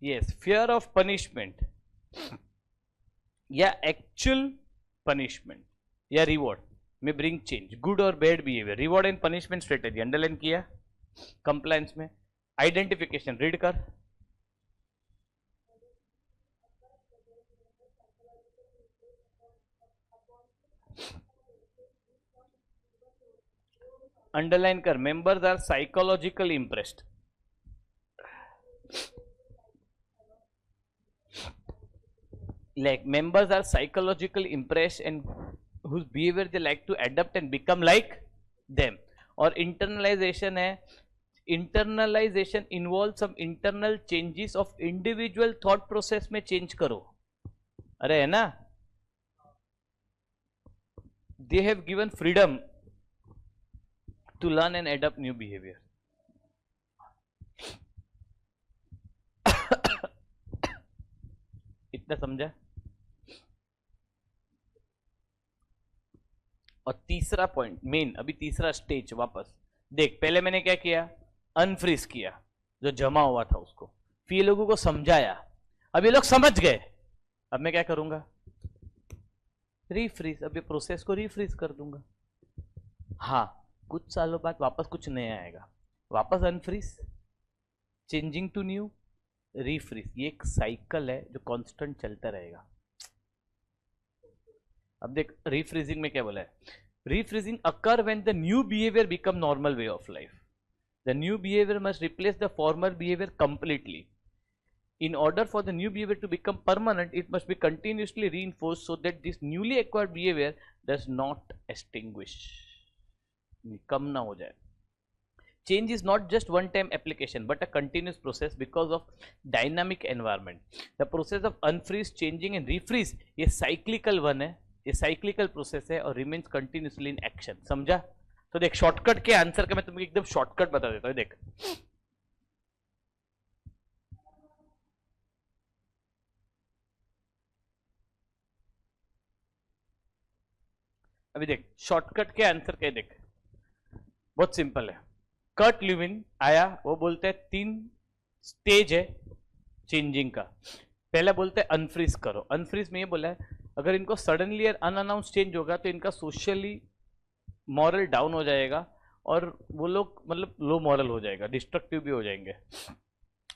yes, fear of punishment या एक्चुअल पनिशमेंट या रिवॉर्ड में ब्रिंग चेंज, गुड और bad behaviour, reward and punishment strategy underline किया। कंप्लायंस में आइडेंटिफिकेशन रीड कर। अंडरलाइन कर, members are psychologically impressed. like members are psychologically impressed and whose behavior they like to adapt and become like them. और internalization है, internalization involves some internal changes of individual thought process में change करो. अरे है ना, they have given freedom to learn and adapt new behavior. इतना समझा. और तीसरा पॉइंट मेन, अभी तीसरा स्टेज वापस देख. पहले मैंने क्या किया, अनफ्रीज किया जो जमा हुआ था उसको, फिर ये लोगों को समझाया, अब ये लोग समझ गए. अब मैं क्या करूंगा, रीफ्रीज. अब ये प्रोसेस को रीफ्रीज कर दूंगा. हाँ, कुछ सालों बाद वापस कुछ नया आएगा, वापस अनफ्रीज, चेंजिंग टू न्यू, रीफ्रीज. ये एक साइकिल है जो कांस्टेंट चलता रहेगा. अब देख रीफ्रीजिंग में क्या बोला है, refreezing occur when the new behaviour become normal way of life. The new behaviour must replace the former behaviour completely. In order for the new behavior to become permanent, it must be continuously reinforced so that this newly acquired behavior does not extinguish. कम ना हो जाए. Change is not just one-time application, but a continuous process because of dynamic environment. The process of unfreeze, changing and refreeze ये cyclical one है, ये cyclical process है और remains continuously in action. समझा? तो देख शॉर्टकट के आंसर का मैं तुम्हें एकदम शॉर्टकट बता देता हूँ. देख अभी देख शॉर्टकट के आंसर क्या, देख बहुत सिंपल है. कर्ट ल्यूविन आया, वो बोलते हैं 3 स्टेज है चेंजिंग का. पहला बोलते हैं अनफ्रीज करो. अनफ्रीज में ये बोला है अगर इनको सडनली अनअनाउंस चेंज होगा तो इनका सोशली मॉरल डाउन हो जाएगा और वो लोग मतलब लो मॉरल हो जाएगा, डिस्ट्रक्टिव भी हो जाएंगे.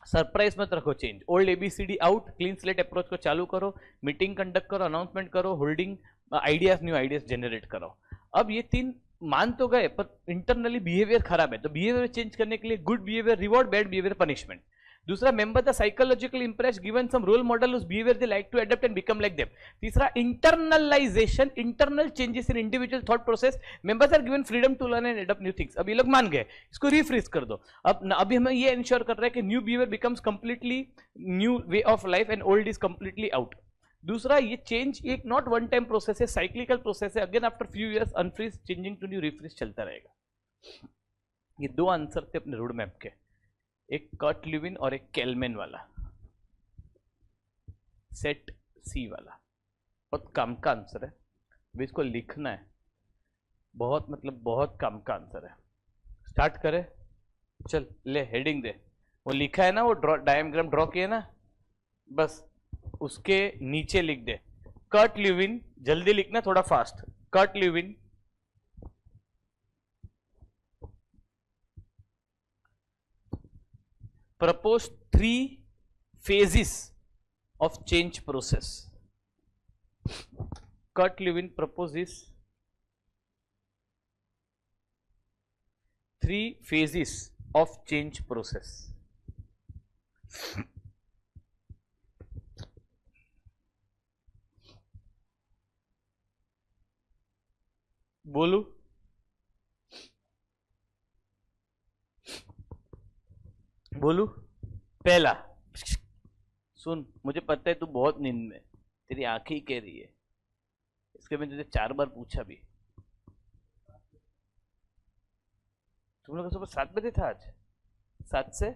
सरप्राइज मत रखो change. Old A B C D out, clean slate approach को चालू करो, मीटिंग कंडक्ट करो, अनाउंसमेंट करो, holding ideas, new ideas generate करो. अब ये 3 मान तो गए पर इंटरनली बिहेवियर खराब है, तो बिहेवियर चेंज करने के लिए good behaviour reward, bad behaviour punishment. दूसरा member the psychologically impress given some role model whose behaviour they like to adopt and become like them. तीसरा internalization, internal changes in individual thought process, members are given freedom to learn and adopt new things. अब ये लोग मान गए, इसको रीफ्रीज कर दो. अब अभी हमें ये इंश्योर कर रहा है कि new behaviour becomes completely new way of life and old is completely out. दूसरा ये चेंज एक नॉट वन टाइम प्रोसेस है, साइक्लिकल प्रोसेस है. Again after few years unfreeze, changing to new, refreeze चलता रहेगा. ये 2 आंसर थे अपने रोड मैप के, एक कर्ट ल्यूविन और एक केलमैन वाला, सेट सी वाला. बहुत काम का आंसर है, अभी इसको लिखना है. बहुत मतलब बहुत काम का आंसर है. स्टार्ट करें, चल ले हेडिंग दे. वो लिखा है ना, वो डायग्राम ड्रॉ किया ना, बस उसके नीचे लिख दे कर्ट ल्यूविन. जल्दी लिखना, थोड़ा fast. Kurt Lewin proposed 3 phases of change process. Kurt Lewin proposes 3 phases of change process. बोलू, बोलू. पहला, सुन, मुझे पता है तू बहुत नींद में, तेरी आंखें ही कह रही है, इसके मैं तुझे 4 बार पूछा भी. तुम लोग सुबह 7 बजे था आज, 7 से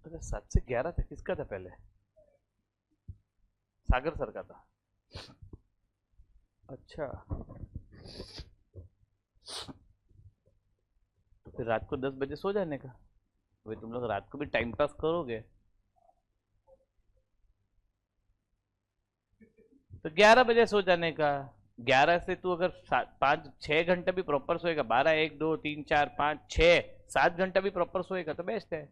तो 7 से 11 था. किसका था पहले? सागर सर का था. अच्छा, तो फिर रात को 10 बजे सो जाने का. भाई तुम लोग रात को भी टाइम पास करोगे तो 11 बजे सो जाने का. 11 से तू अगर 5-6 घंटा भी प्रॉपर सोएगा, 12, 1, 2, 3, 4, 5, 6, 7 घंटा भी प्रॉपर सोएगा तो बेस्ट है.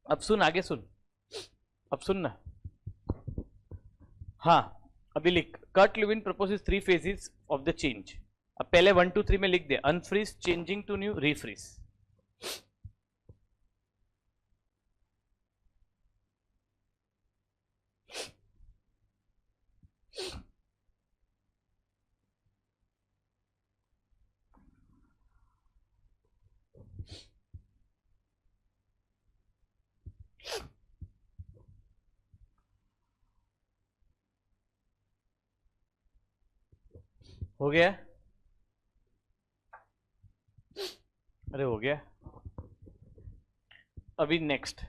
अब सुन, आगे सुन, अब सुन ना. हाँ, अभी लिख. Kurt Lewin proposes 3 phases of the change. अब पहले 1, 2, 3 में लिख दे. Unfreeze, changing to new, refreeze. हो गया? अरे हो गया। अभी नेक्स्ट,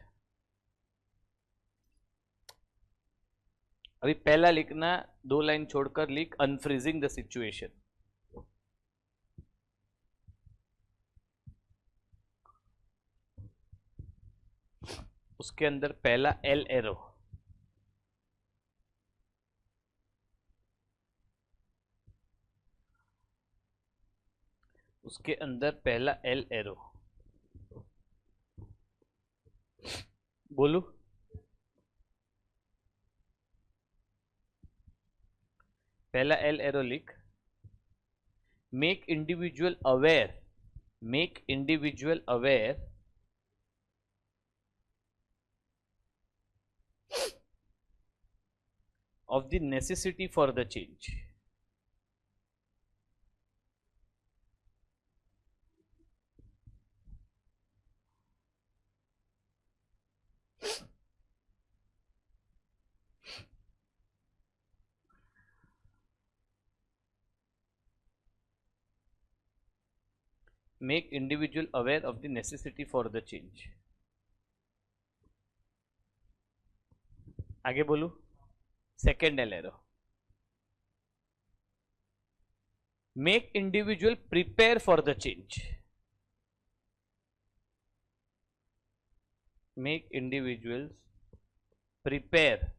अभी पहला लिखना, 2 लाइन छोड़कर लिख अनफ्रीजिंग द सिचुएशन। उसके अंदर पहला एल एरो, उसके अंदर पहला एल एरो, बोलू? पहला एल एरो लिख, make individual aware, make individual aware of the necessity for the change. Make individual aware of the necessity for the change. आगे बोलू? Second L arrow, make individual prepare for the change, make individuals prepare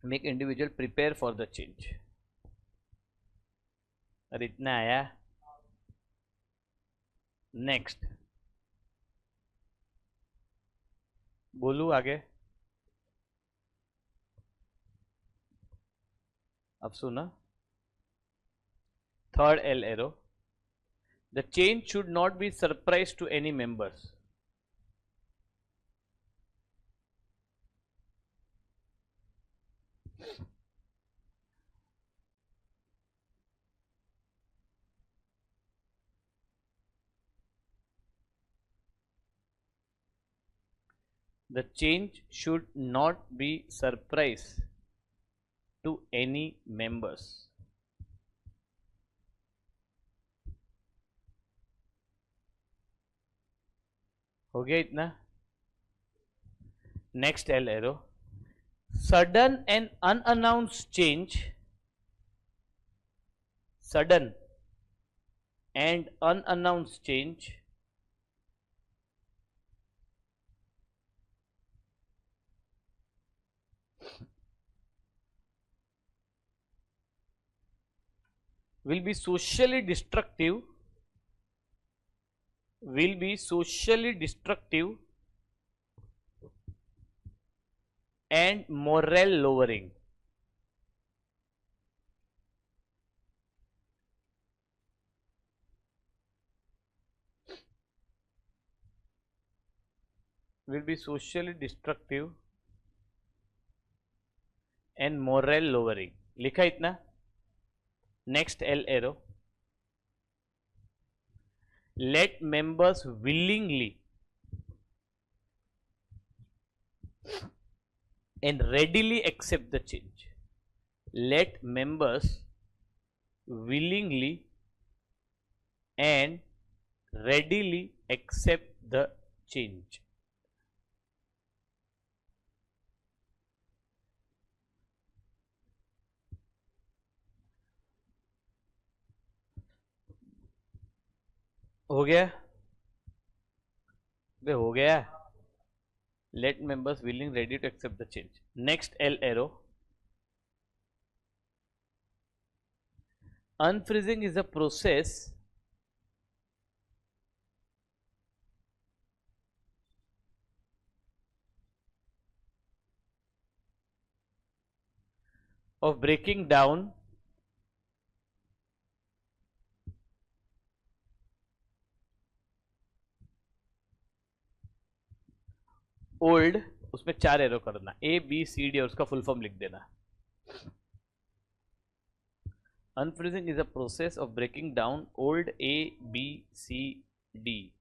make individual prepare for the change. अरे इतना आया। Next बोलू आगे? अब सुना, third L arrow, the change should not be surprise to any members. The change should not be surprise to any members. हो गया इतना? Next L arrow, sudden and unannounced change, sudden and unannounced change will be socially destructive, will be socially destructive and morale lowering. Will be socially destructive and morale lowering. लिखा इतना? Next L arrow, let members willingly and readily accept the change. Let members willingly and readily accept the change. हो गया? वे हो गया। Let members willing ready to accept the change. Next L arrow, unfreezing is a process of breaking down old, उसमें 4 arrow करना, A B C D और उसका full form लिख देना। Unfreezing is a process of breaking down old A, B, C, D.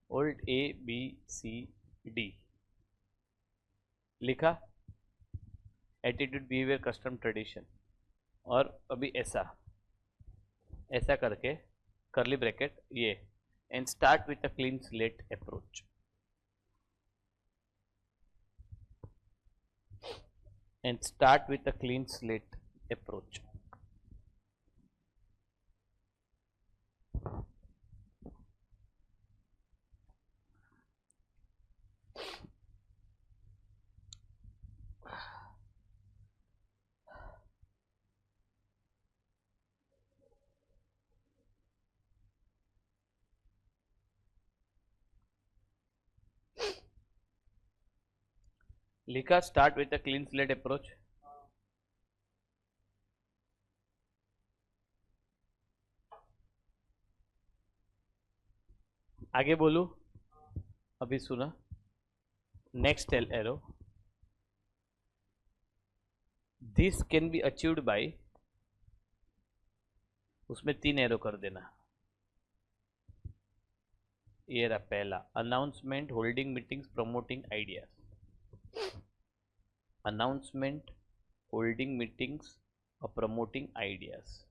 Old A B C D लिखा, attitude behaviour custom tradition, और अभी ऐसा ऐसा करके करली ब्रैकेट ये, and start with a clean slate approach, and start with a clean slate approach. लिखा, start with a clean slate approach. आगे बोलू, अभी सुना. Next arrow, this can be achieved by, उसमें 3 एरो कर देना. ये रहा पहला, announcement, holding meetings, promoting ideas. Announcement, holding meetings और प्रमोटिंग आइडियाज.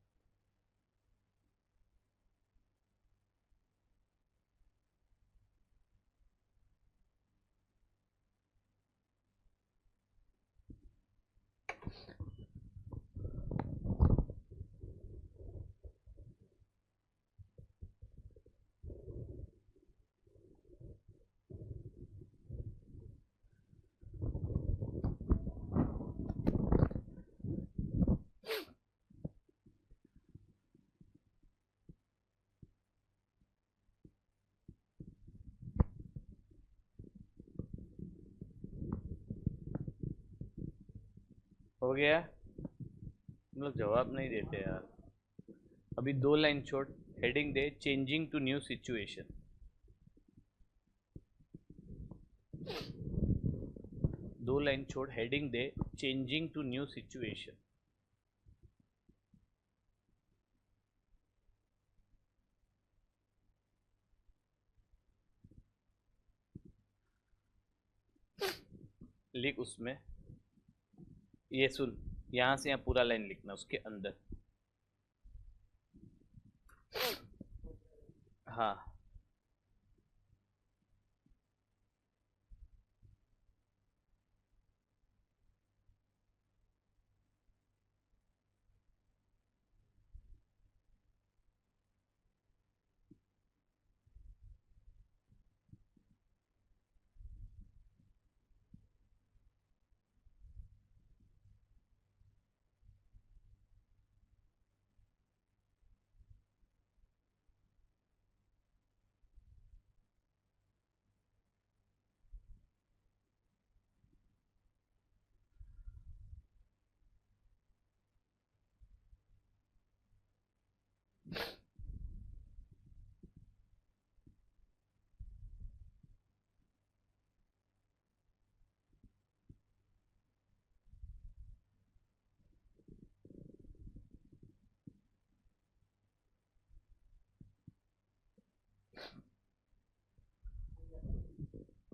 हो गया, हम लोग जवाब नहीं देते यार. अभी 2 लाइन छोड़, हेडिंग दे, changing to new situation. 2 line छोड़, हेडिंग दे, चेंजिंग टू न्यू सिचुएशन. लिख उसमें, ये सुन, यहां से यहाँ पूरा लाइन लिखना, उसके अंदर. हाँ,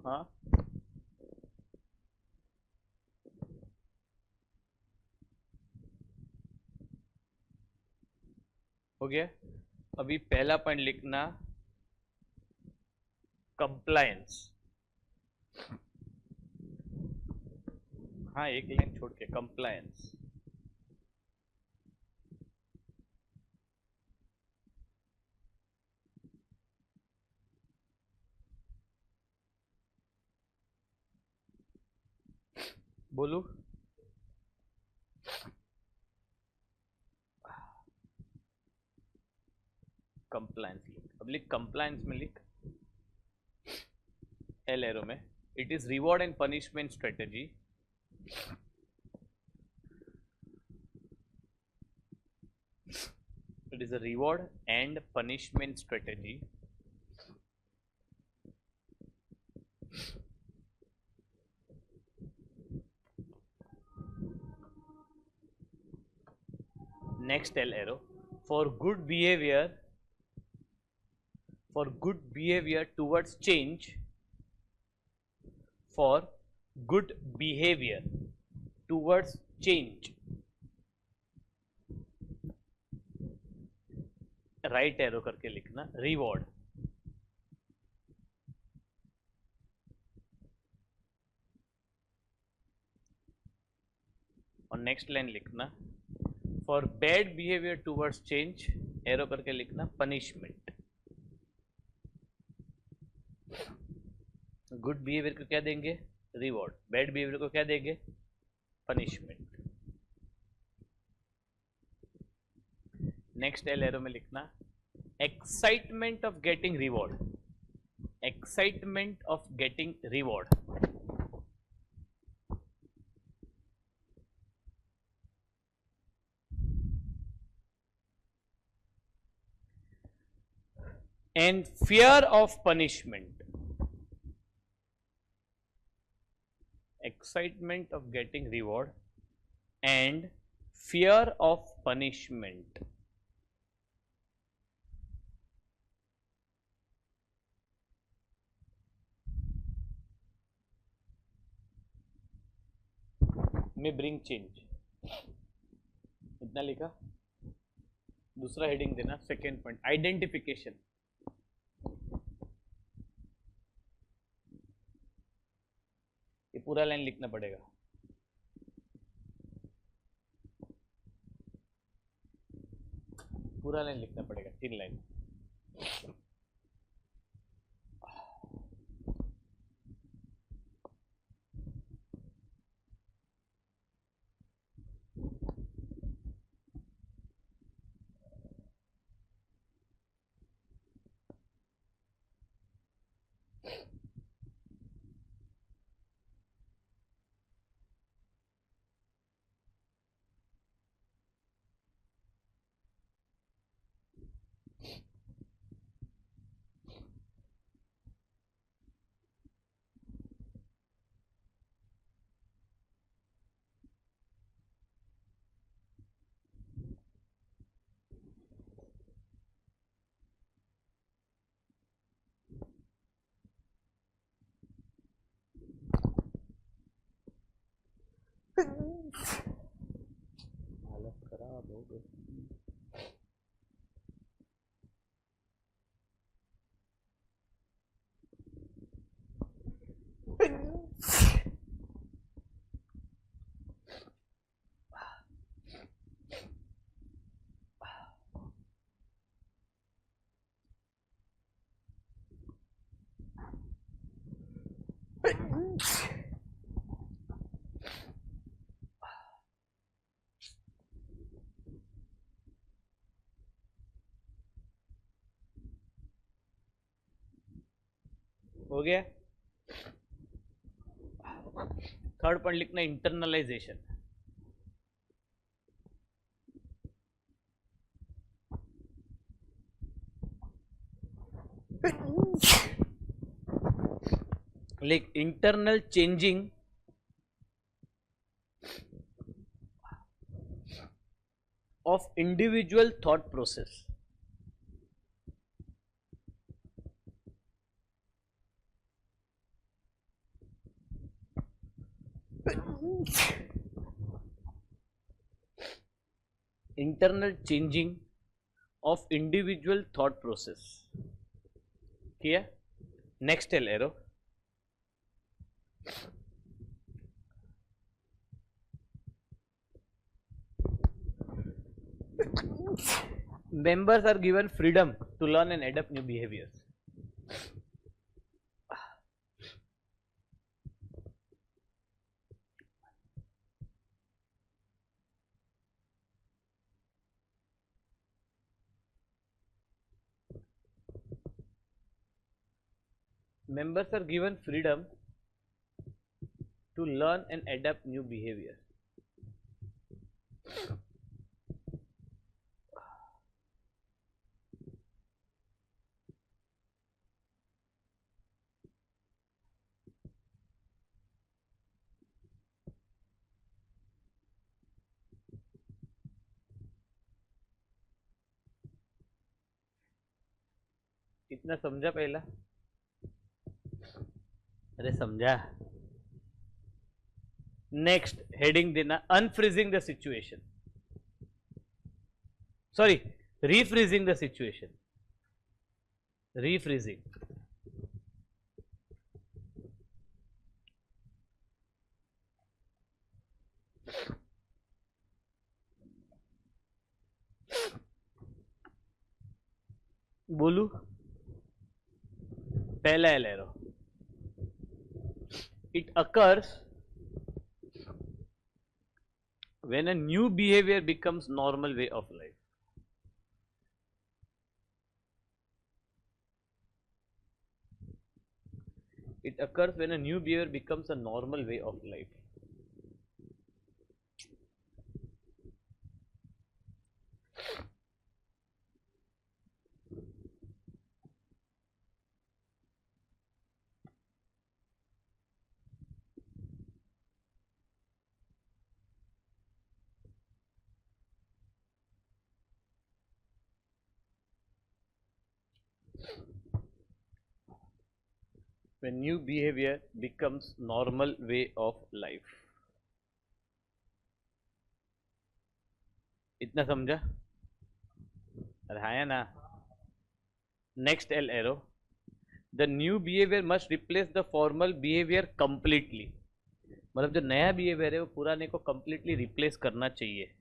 हाँ, हो गया. अभी पहला पॉइंट लिखना, कंप्लायंस. हाँ, एक लाइन छोड़ के, कंप्लायंस. बोलू, कंप्लायंस लिख. अब लिख कंप्लायंस में, लिख एल एरो में, It is reward and punishment strategy. It is a reward and punishment strategy. Next L arrow. For good behavior towards change, for good behavior towards change, right arrow करके लिखना reward. और next line लिखना for bad behaviour towards change, arrow करके लिखना punishment. Good behaviour को क्या देंगे? Reward. Bad behaviour को क्या देंगे? पनिशमेंट. नेक्स्ट एल एरो में लिखना excitement of getting reward. Excitement of getting reward. And fear of punishment. Excitement of getting reward and fear of punishment. May bring change. इतना लिखा. दूसरा हेडिंग देना second point identification. ये पूरा line लिखना पड़ेगा. पूरा लाइन लिखना पड़ेगा 3 लाइन. हालत खराब हो गई. हो गया. थर्ड पॉइंट लिखना internalisation. Like internal changing of individual thought process. Internal changing of individual thought process. Clear? Next L arrow. Members are given freedom to learn and adapt new behaviors. Members are given freedom to learn and adapt new behavior. इतना समझा पहला? अरे समझा? Next heading देना, unfreezing the situation, sorry refreezing the situation, refreezing. बोलू पहला L arrow. It occurs when a new behavior becomes normal way of life. It occurs when a new behavior becomes a normal way of life. When new behavior becomes normal way of life. इतना समझा? अरे हाँ ना. Next L arrow, the new behaviour must replace the formal behaviour completely. मतलब जो नया behaviour है वो पुराने को कंप्लीटली रिप्लेस करना चाहिए.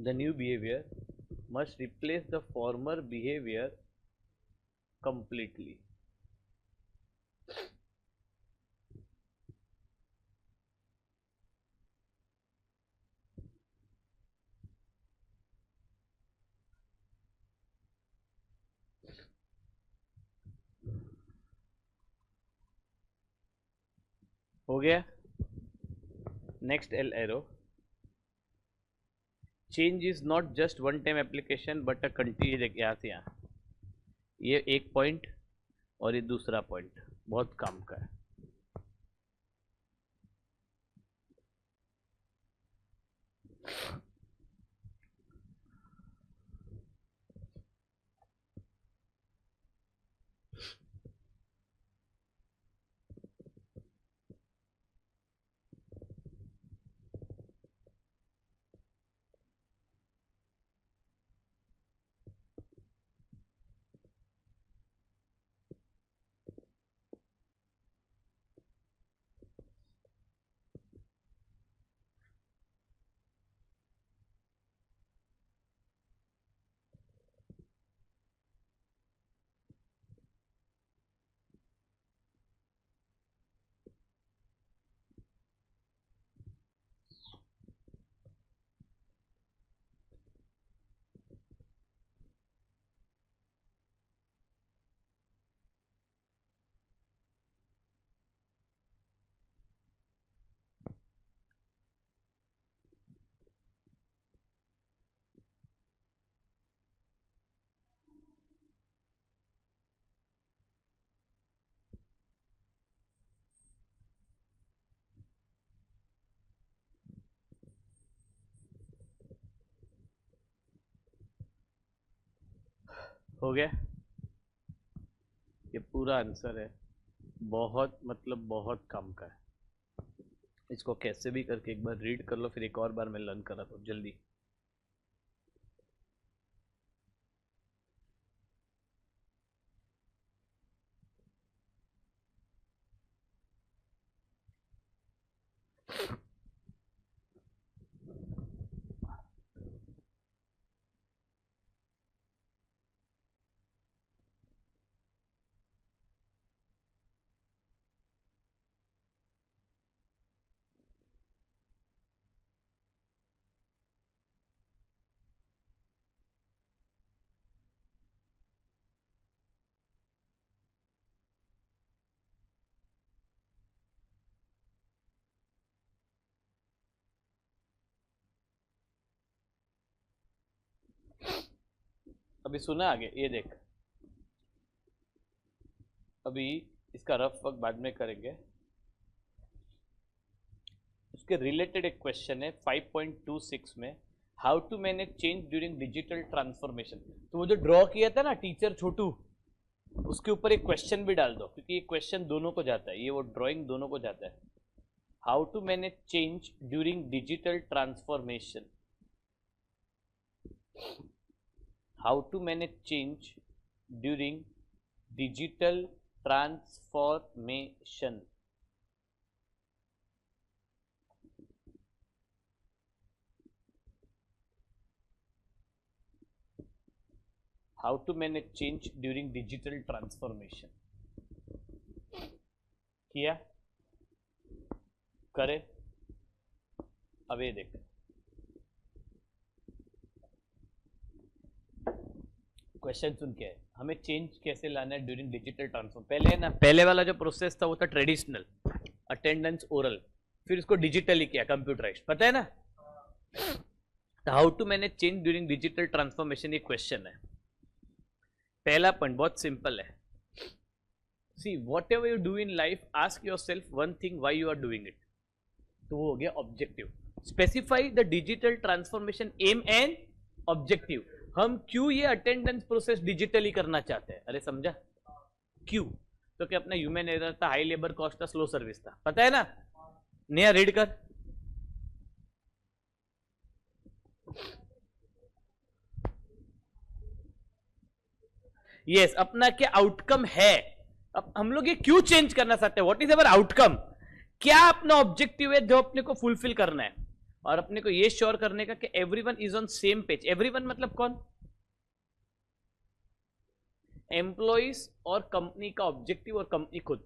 The new behavior must replace the former behavior completely. हो गया? Next L arrow, change is not just one time application but a continuous. यहाँ से यहाँ ये एक पॉइंट और ये दूसरा पॉइंट बहुत काम का है. हो गया? ये पूरा आंसर है. बहुत मतलब बहुत काम का है. इसको कैसे भी करके एक बार रीड कर लो, फिर एक और बार मैं लर्न करा तो जल्दी. अभी सुना आगे, ये देख, अभी इसका रफ वर्क बाद में करेंगे। उसके रिलेटेड एक क्वेश्चन है 5.26 में, how to manage change during digital transformation. तो वो जो ड्रॉ किया था ना टीचर छोटू, उसके ऊपर एक क्वेश्चन भी डाल दो, क्योंकि ये क्वेश्चन दोनों को जाता है, ये वो ड्राइंग दोनों को जाता है। How to manage change during digital transformation, how to manage change during digital transformation. How to manage change during digital transformation. किया करे। अब ये देख, क्वेश्चन सुन के है, हमें चेंज कैसे लाना है ड्यूरिंग डिजिटल ट्रांसफॉर्म। पहले है ना, पहले वाला जो प्रोसेस था वो था ट्रेडिशनल, अटेंडेंस ओरल, फिर उसको डिजिटली किया, कंप्यूटराइज्ड, पता है ना। How to manage change during digital transformation, ये क्वेश्चन है। पहला पॉइंट बहुत सिंपल है, see whatever you do in life, ask yourself one thing, why you are doing it. तो वो हो गया objective. Specify the digital transformation aim and objective. हम क्यों ये अटेंडेंस प्रोसेस डिजिटली करना चाहते हैं, अरे समझा क्यों? तो क्या अपना ह्यूमन एरर था, हाई लेबर कॉस्ट था, स्लो सर्विस था, पता है ना। नया रीड कर। यस, अपना क्या आउटकम है, अब हम लोग ये क्यों चेंज करना चाहते हैं, व्हाट इज अवर आउटकम, क्या अपना ऑब्जेक्टिव है जो अपने को फुलफिल करना है, और अपने को ये श्योर करने का कि everyone is on same page. Everyone मतलब कौन, एम्प्लॉइज और कंपनी का ऑब्जेक्टिव और कंपनी खुद,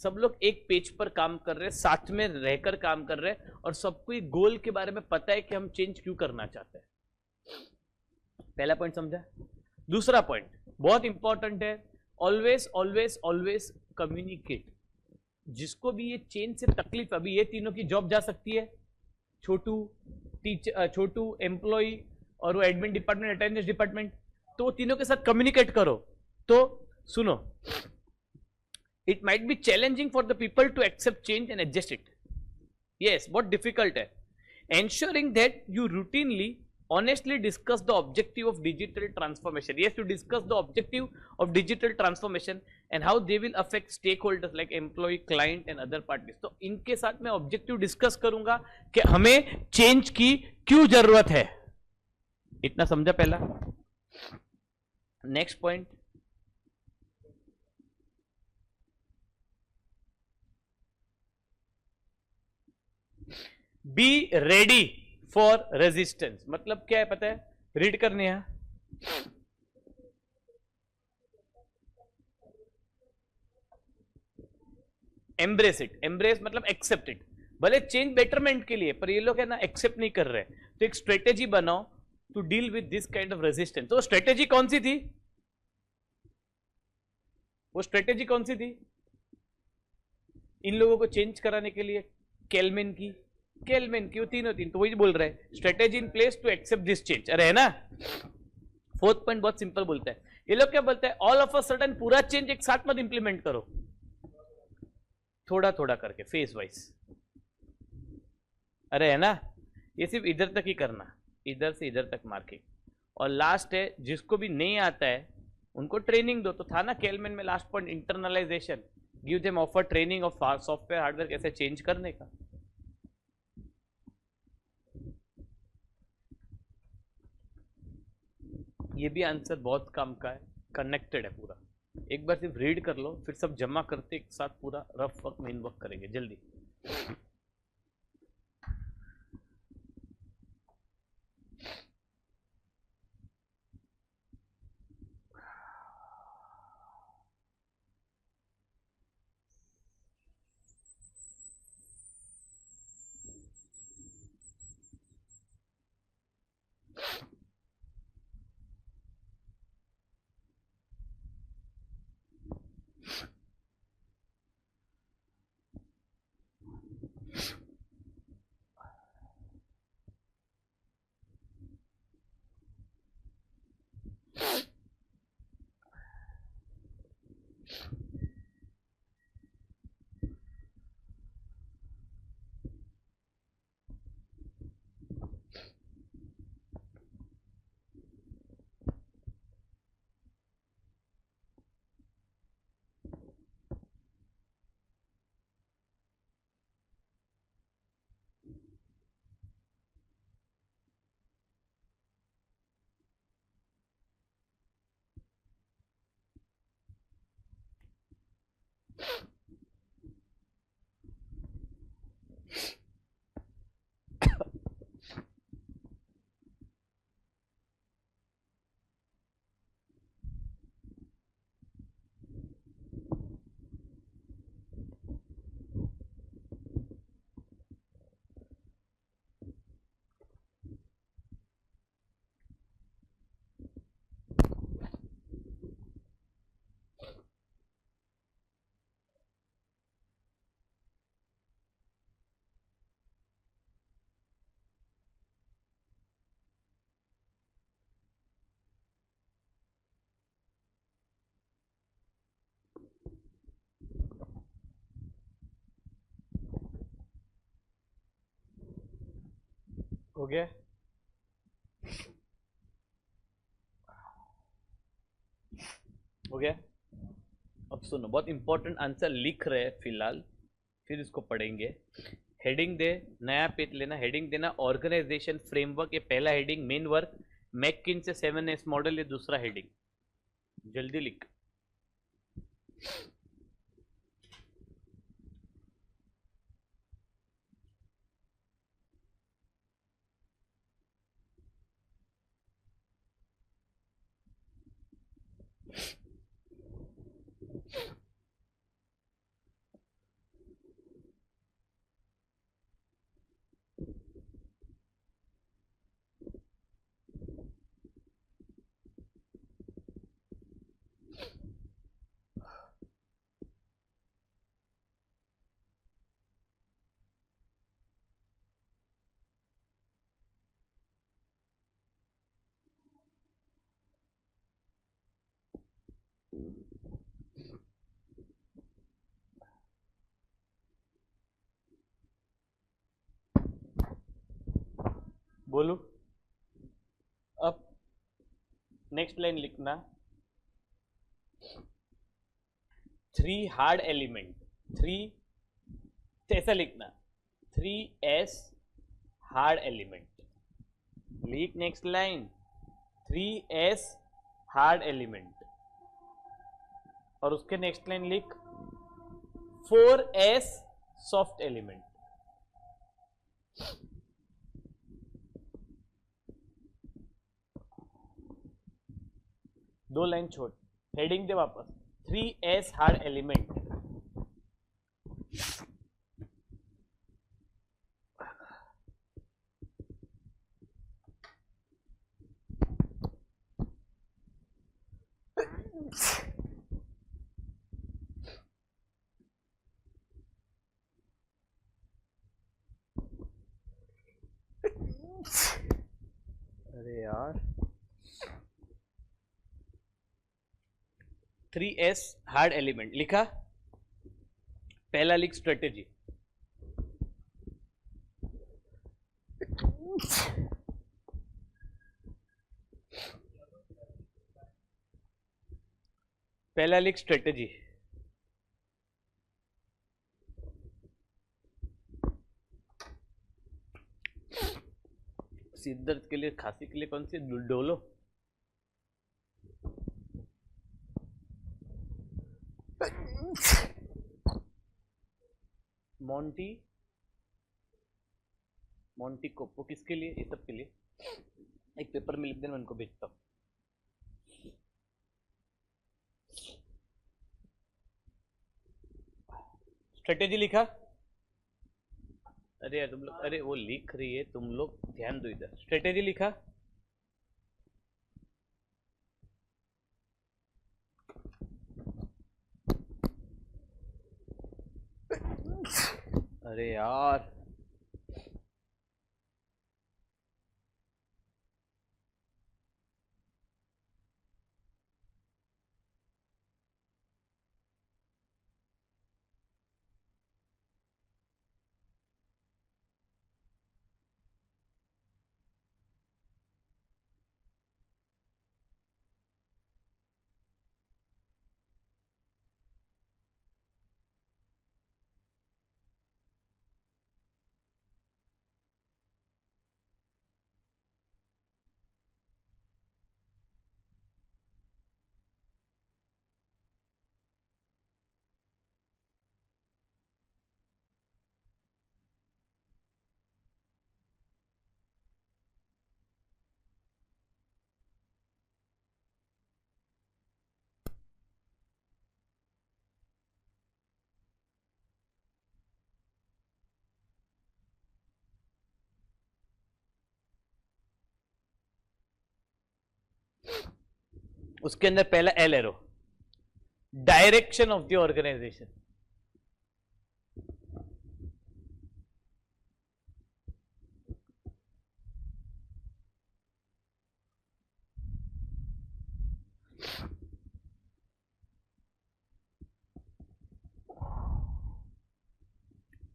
सब लोग एक पेज पर काम कर रहे हैं, साथ में रहकर काम कर रहे हैं, और सबको एक गोल के बारे में पता है कि हम चेंज क्यों करना चाहते हैं। पहला पॉइंट समझा। दूसरा पॉइंट बहुत इंपॉर्टेंट है, ऑलवेज ऑलवेज ऑलवेज कम्युनिकेट। जिसको भी ये चेंज से तकलीफ, अभी ये तीनों की जॉब जा सकती है, छोटू टीचर, छोटू एम्प्लॉय, और वो एडमिन डिपार्टमेंट, अटेंडेंस डिपार्टमेंट, तो तीनों के साथ कम्युनिकेट करो। तो सुनो, it might be challenging for the people to accept change and adjust it. Yes, बहुत डिफिकल्ट है। Ensuring that you routinely honestly discuss the objective of digital transformation. Yes, to discuss the objective of digital transformation and how they will affect stakeholders like employee, client and other parties. तो इनके साथ मैं objective discuss करूंगा कि हमें change की क्यों जरूरत है। इतना समझा पहला। Next point, be ready for resistance. मतलब क्या है पता है, रीड करने हैं, एम्ब्रेस इट। एम्ब्रेस मतलब एक्सेप्ट इट, भले चेंज बेटरमेंट के लिए, पर ये लोग है ना एक्सेप्ट नहीं कर रहे। तो एक स्ट्रेटेजी बनाओ to deal with this kind of resistance. तो स्ट्रेटेजी कौन सी थी, वो स्ट्रेटेजी कौन सी थी इन लोगों को चेंज कराने के लिए? केल्विन की, वो तीनों तीन, तो वही बोल रहे हैं, strategy in place to accept this change. अरे है ना। फोर्थ पॉइंट बहुत सिंपल बोलता है, ये लोग क्या बोलते हैं, ऑल ऑफ अ सडन पूरा चेंज एक साथ मत इंप्लीमेंट करो, थोड़ा थोड़ा करके, फेज वाइज। अरे है ना, ये सिर्फ इधर तक ही करना, इधर से इधर तक मार्किंग। और लास्ट है, जिसको भी नहीं आता है उनको ट्रेनिंग दो। तो था ना केल्विन में last point, internalisation, give them offer training of software hardware कैसे चेंज करने का। ये भी आंसर बहुत काम का है, कनेक्टेड है पूरा। एक बार सिर्फ रीड कर लो, फिर सब जमा करते एक साथ पूरा रफ वर्क मेन वर्क करेंगे जल्दी। हो गया? हो गया? अब सुनो, बहुत इंपॉर्टेंट आंसर लिख रहे हैं फिलहाल, फिर इसको पढ़ेंगे। हेडिंग दे, नया पेज लेना, हेडिंग देना ऑर्गेनाइजेशन फ्रेमवर्क, ये पहला heading. Main work McKinsey 7S model, ये दूसरा हेडिंग। जल्दी लिख। बोलो। अब नेक्स्ट लाइन लिखना, 3 हार्ड एलिमेंट, 3 ऐसा लिखना, 3S हार्ड एलिमेंट। लिख next line, 3S hard element, और उसके नेक्स्ट लाइन लिख 4S सॉफ्ट एलिमेंट। दो लाइन छोड़, हेडिंग दे वापस, 3S हार्ड एलिमेंट। अरे यार, 3S हार्ड एलिमेंट लिखा। पहला लिख स्ट्रेटेजी, पहला लिख स्ट्रेटेजी। सिर दर्द के लिए, खांसी के लिए कौन सी? डोलो। मोंटी, मोंटी कोप्पो किसके लिए? ये सब के लिए। एक पेपर में लिख देना, उनको भेजता हूँ। स्ट्रेटेजी लिखा? अरे यार तुम लोग, अरे वो लिख रही है, तुम लोग ध्यान दो इधर। स्ट्रेटेजी लिखा? अरे यार, उसके अंदर पहला L arrow, direction of the organisation.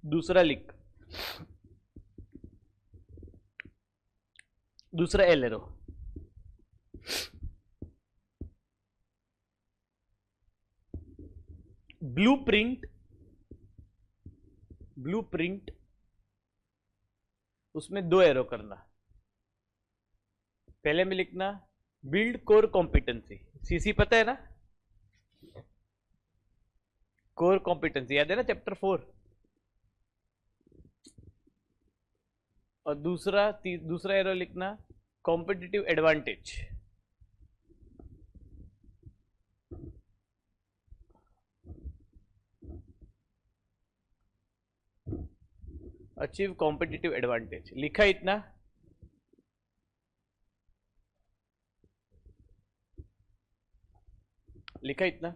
दूसरा लिख, दूसरा एल एरो, ब्लूप्रिंट, ब्लूप्रिंट उसमें दो एरो करना। पहले में लिखना बिल्ड कोर कॉम्पिटेंसी, सीसी पता है ना, कोर कॉम्पिटेंसी याद है ना चैप्टर 4। और दूसरा एरो लिखना competitive advantage, achieve competitive advantage. लिखा इतना, लिखा इतना,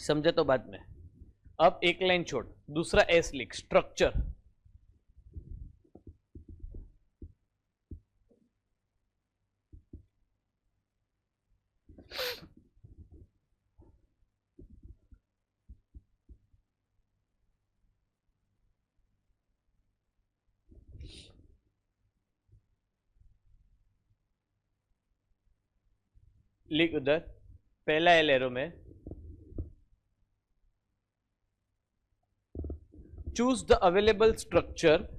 समझा तो बाद में। अब एक लाइन छोड़, दूसरा एस लिख, स्ट्रक्चर। लिख उधर पहला एल एरो में चूज द अवेलेबल स्ट्रक्चर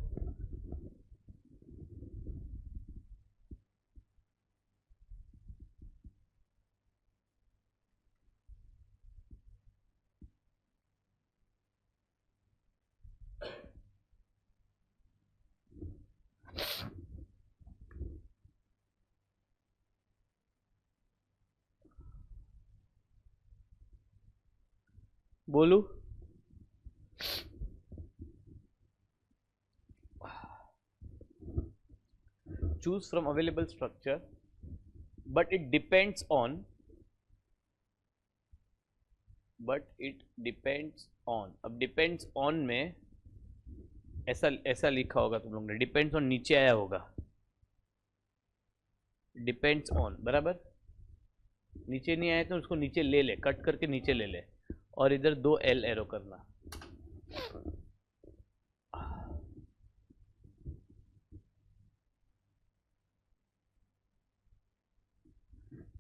बोलू, choose from available structure but it depends on, अब depends on में ऐसा ऐसा लिखा होगा तुम लोग ने, डिपेंड्स ऑन नीचे आया होगा, डिपेंड्स ऑन बराबर, नीचे नहीं आया तो उसको नीचे ले ले, कट करके नीचे ले ले, और इधर दो एल एरो करना।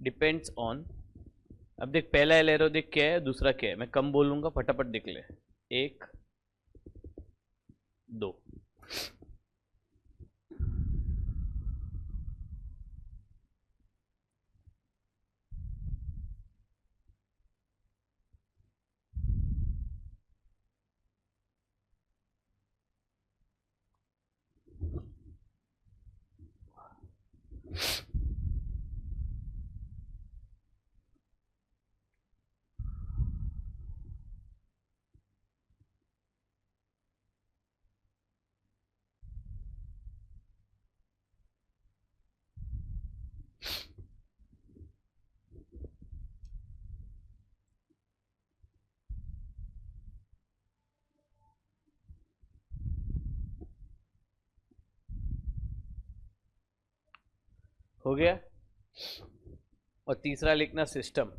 डिपेंड्स ऑन, अब देख पहला एल एरो देख क्या है, दूसरा क्या है, मैं कम बोलूंगा फटाफट देख ले, 1 2। हो गया। और तीसरा लिखना सिस्टम,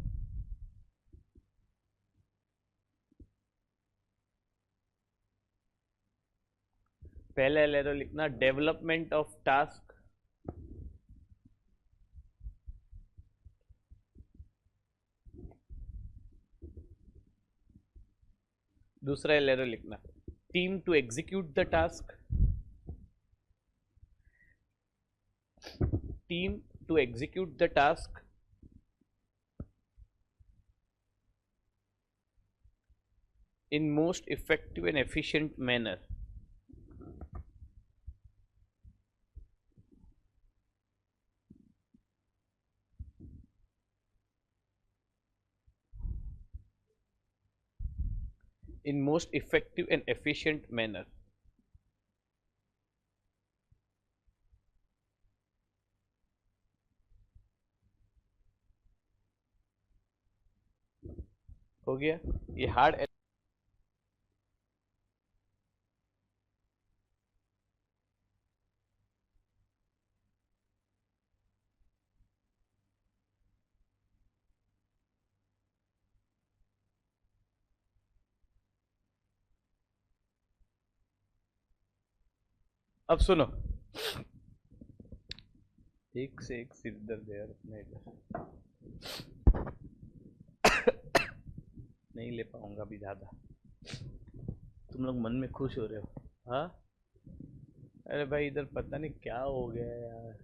पहला एल एरो लिखना डेवलपमेंट ऑफ टास्क, दूसरा एल एरो लिखना team to execute the task, team to execute the task in most effective and efficient manner, in most effective and efficient manner। हो गया ये हार्ड। अब सुनो, एक से एक सिर दर्द है यार अपने इधर। नहीं ले पाऊंगा अभी ज्यादा। तुम लोग मन में खुश हो रहे हो? हाँ। अरे भाई इधर पता नहीं क्या हो गया है यार।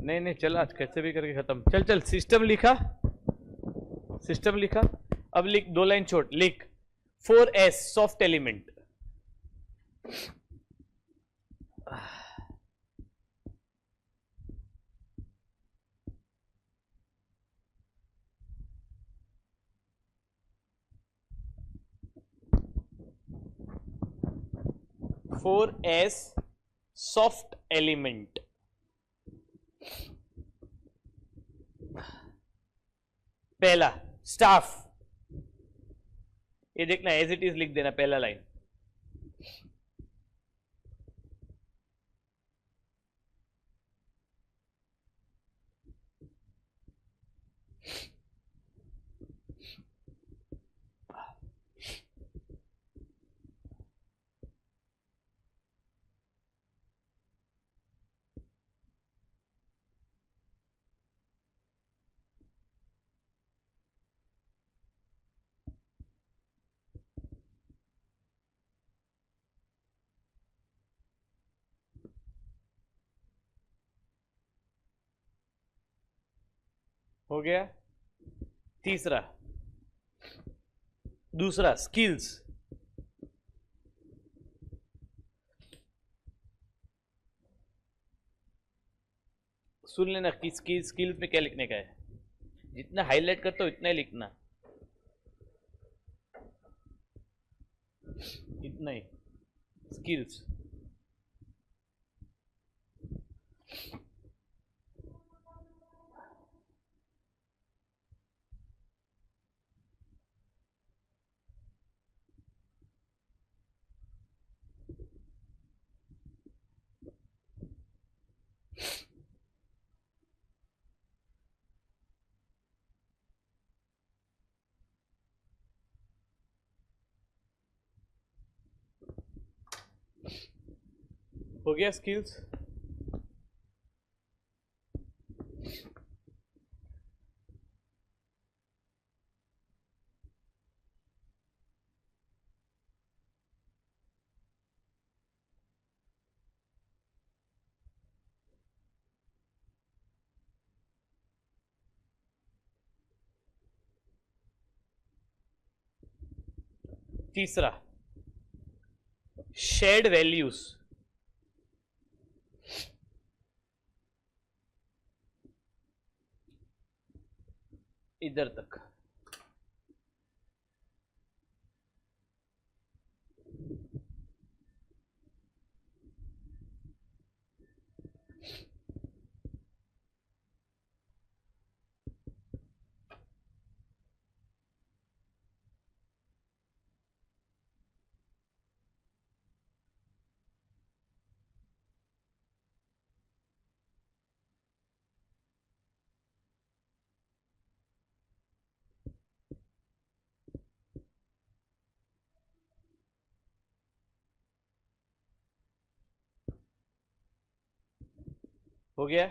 नहीं नहीं चल आज कैसे भी करके खत्म। चल चल सिस्टम लिखा। सिस्टम लिखा। अब लिख 2 लाइन छोड़ लिख। 4s soft element. 4s soft element. पहला स्टाफ। ये देखना एज इट इज लिख देना पहला लाइन। हो गया। तीसरा दूसरा स्किल्स। सुन लेना कि स्किल्स में क्या लिखने का है। जितना हाईलाइट करते हो इतना ही लिखना। इतना ही स्किल्स। हो गया स्किल्स। तीसरा शेयर्ड वैल्यूज। इधर तक। हो गया।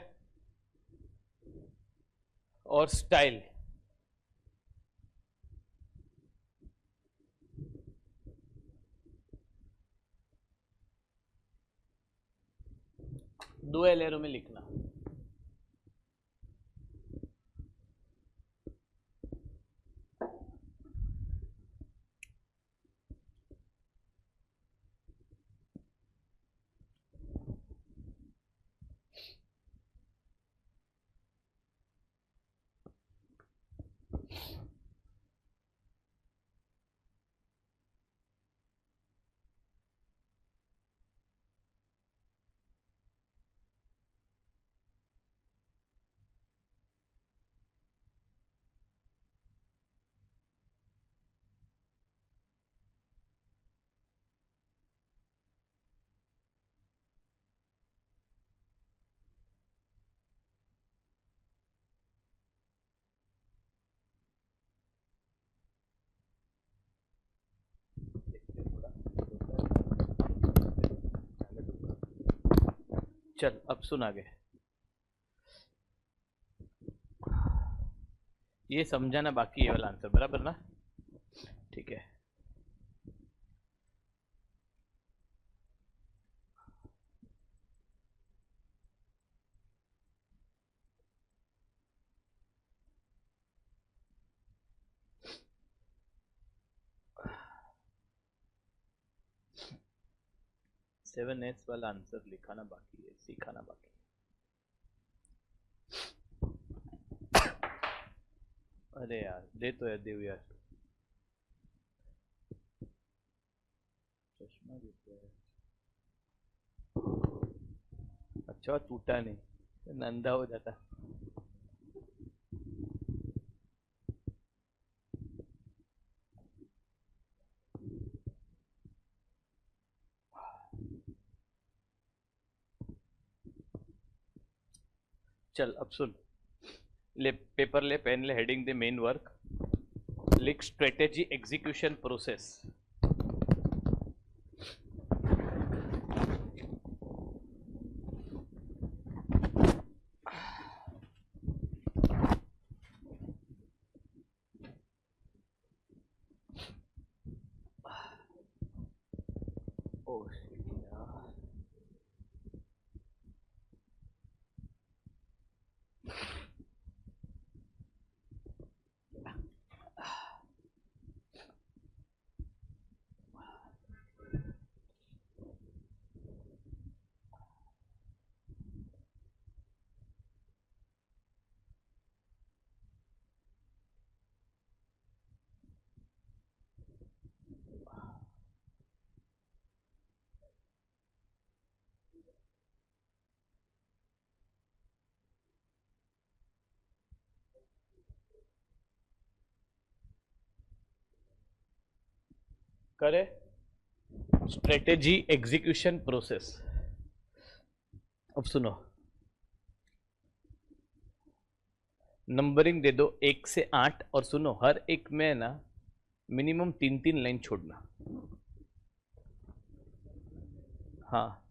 और स्टाइल। दो एलेरो में लिखना। चल अब सुन आगे। ये समझाना बाकी है वाला आंसर, बराबर ना? ठीक है। सेवन एस वाला आंसर लिखाना बाकी है, सिखाना बाकी है। अरे यार दे तो यार, देव यार, चश्मा देते हैं। अच्छा टूटा नहीं, नंदा हो जाता। चल अब सुन, ले पेपर ले, पेन ले, हेडिंग दे मेन वर्क, लिख स्ट्रेटेजी एग्जीक्यूशन प्रोसेस। ओ यार, करे स्ट्रेटेजी एग्जीक्यूशन प्रोसेस। अब सुनो, नंबरिंग दे दो 1 से 8, और सुनो हर एक में ना मिनिमम 3 3 लाइन छोड़ना। हाँ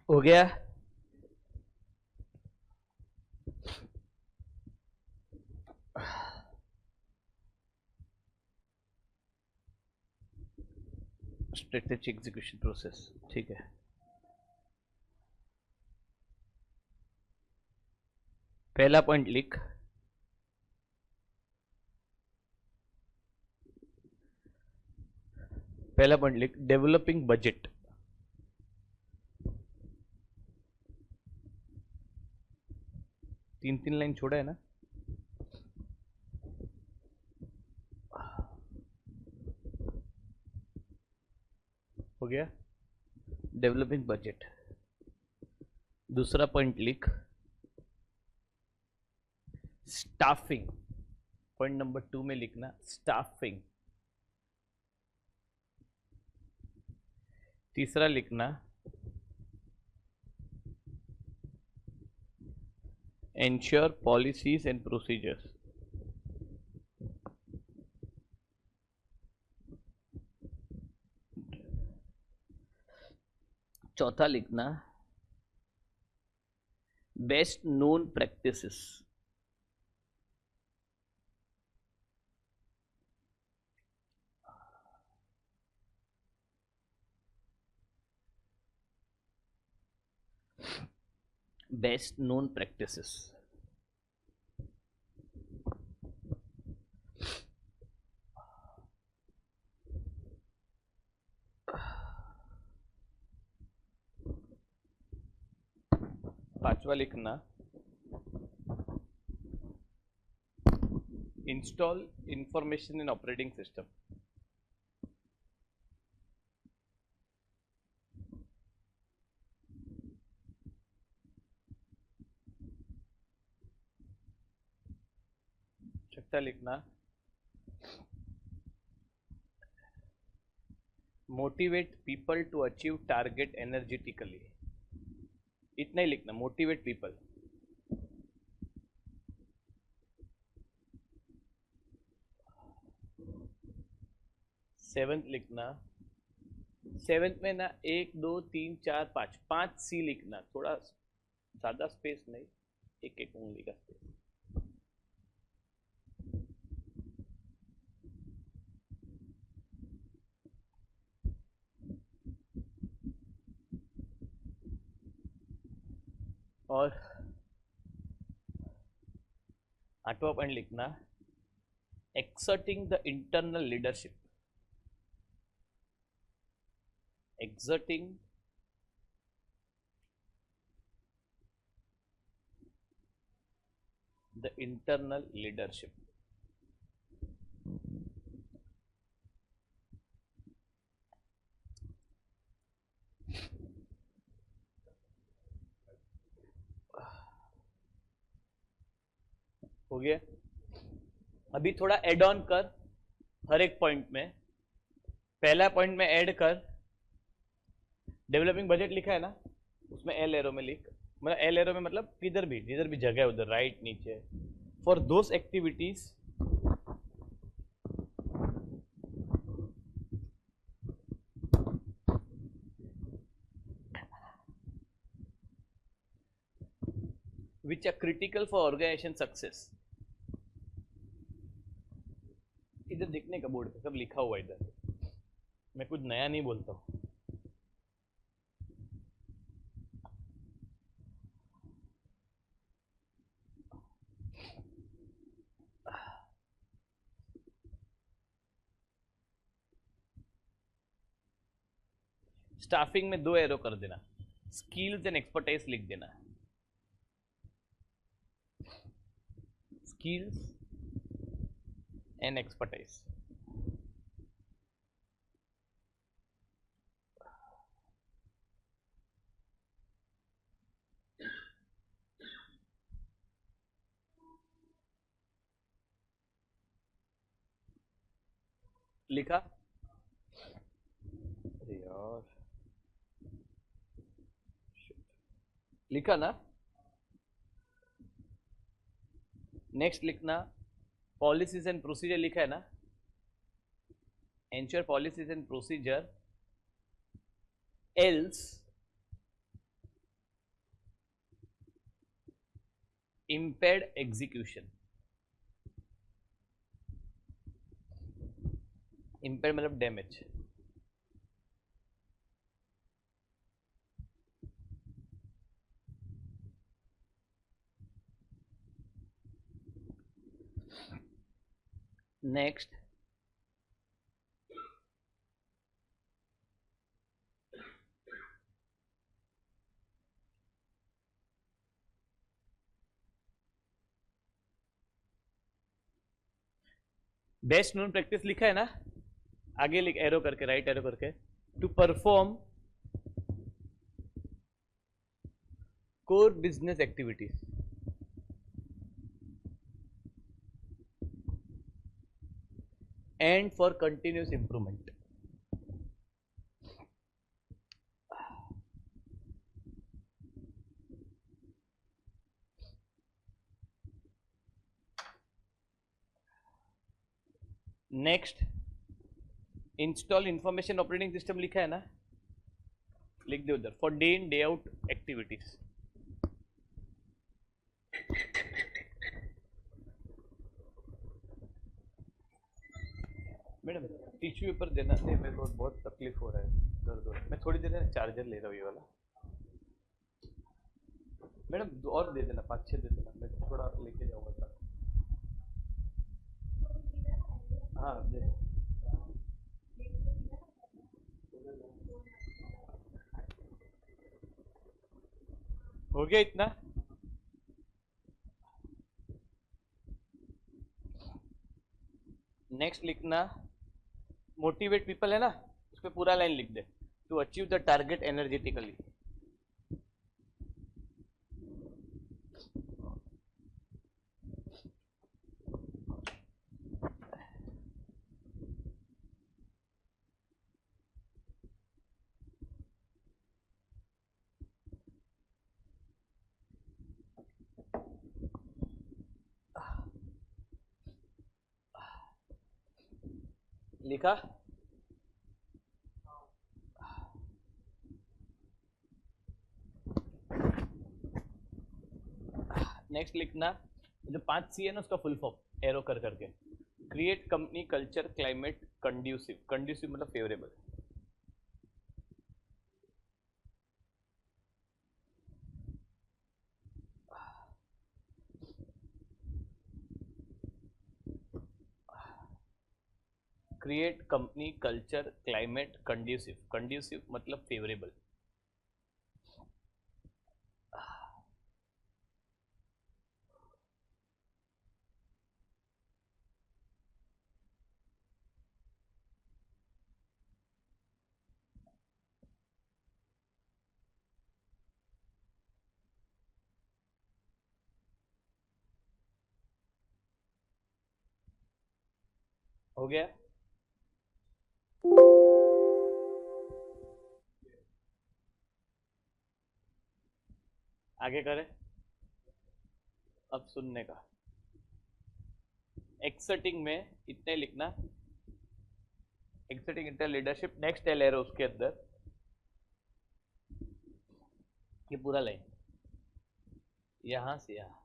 हो गया। स्ट्रेटेजी एग्जीक्यूशन प्रोसेस, ठीक है। पहला पॉइंट लिख, पहला पॉइंट लिख डेवलपिंग बजट। 3 3 लाइन छोड़ा है ना? हो गया डेवलपिंग बजट। दूसरा पॉइंट लिख स्टाफिंग। पॉइंट नंबर 2 में लिखना स्टाफिंग। तीसरा लिखना एंश्योर पॉलिसीज एंड प्रोसीजर्स। चौथा लिखना best known practices. Best known practices. 5वां लिखना, install information in operating system. छठा लिखना, motivate people to achieve target energetically. इतना ही लिखना, मोटिवेट पीपल। सेवेंथ लिखना, सेवेंथ में ना 1 2 3 4 5, 5 सी लिखना, थोड़ा ज्यादा स्पेस नहीं, एक एक उंगली का स्पेस। और 8वां पॉइंट लिखना, exerting the internal leadership. Exerting the internal leadership. हो गया। अभी थोड़ा एड ऑन कर हर एक पॉइंट में। पहला पॉइंट में ऐड कर, डेवलपिंग बजट लिखा है ना, उसमें एल एरो में लिख, मतलब एल एरो में मतलब किधर भी, जिधर भी जगह है उधर, राइट नीचे, for those activities which are critical for organization success। इधर देखने का बोर्ड पे सब लिखा हुआ है, इधर मैं कुछ नया नहीं बोलता हूँ। स्टाफिंग में 2 एरो कर देना, स्किल्स एंड एक्सपर्टाइज लिख देना, स्किल्स एंड एक्सपर्टाइज। लिखा? अरे यार, लिखा ना? नेक्स्ट लिखना, पॉलिसीज एंड प्रोसीजर लिखा है ना? Ensure policies and procedure else impaired execution। impaired मतलब damage. Next, best known practice लिखा है ना, आगे लिख एरो करके, राइट एरो करके, to perform core business activities. And for continuous improvement. Next, install information operating system लिखा है ना, लिख दे उधर, for day in day out activities. Madam tissue paper देना, नहीं मेरे को बहुत तकलीफ हो रहा है, दर्द हो रहा है, मैं थोड़ी देर में चार्जर ले रहा हूँ ये वाला। मैडम और दे देना, 5-6 दे देना, मैं थोड़ा लेके जाऊंगा सर। हाँ दे। हो गया इतना? नेक्स्ट लिखना मोटिवेट पीपल है ना, उस पर पूरा लाइन लिख दे, to achieve the target energetically. लिखा? नेक्स्ट लिखना जो 5C है ना उसका फुल फॉर्म एरो कर करके, create company culture climate conducive, conducive मतलब favourable. Create company culture climate conducive, conducive मतलब फेवरेबल। हो गया? आगे करें? अब सुनने का। एक्सर्टिंग में इतने लिखना, exerting inter leadership, next L arrow उसके अंदर ये पूरा लाइन यहां से यहां।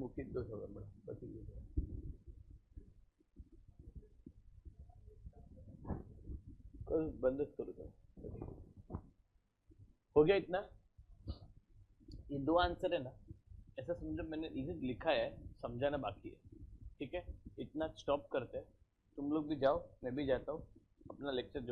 મૂકી જ દો છો પછી बंद करो तो। हो गया इतना? ये 2 आंसर है ना, ऐसा समझो मैंने इसे लिखा है, समझाना बाकी है। ठीक है, इतना स्टॉप करते हैं, तुम लोग भी जाओ, मैं भी जाता हूँ, अपना लेक्चर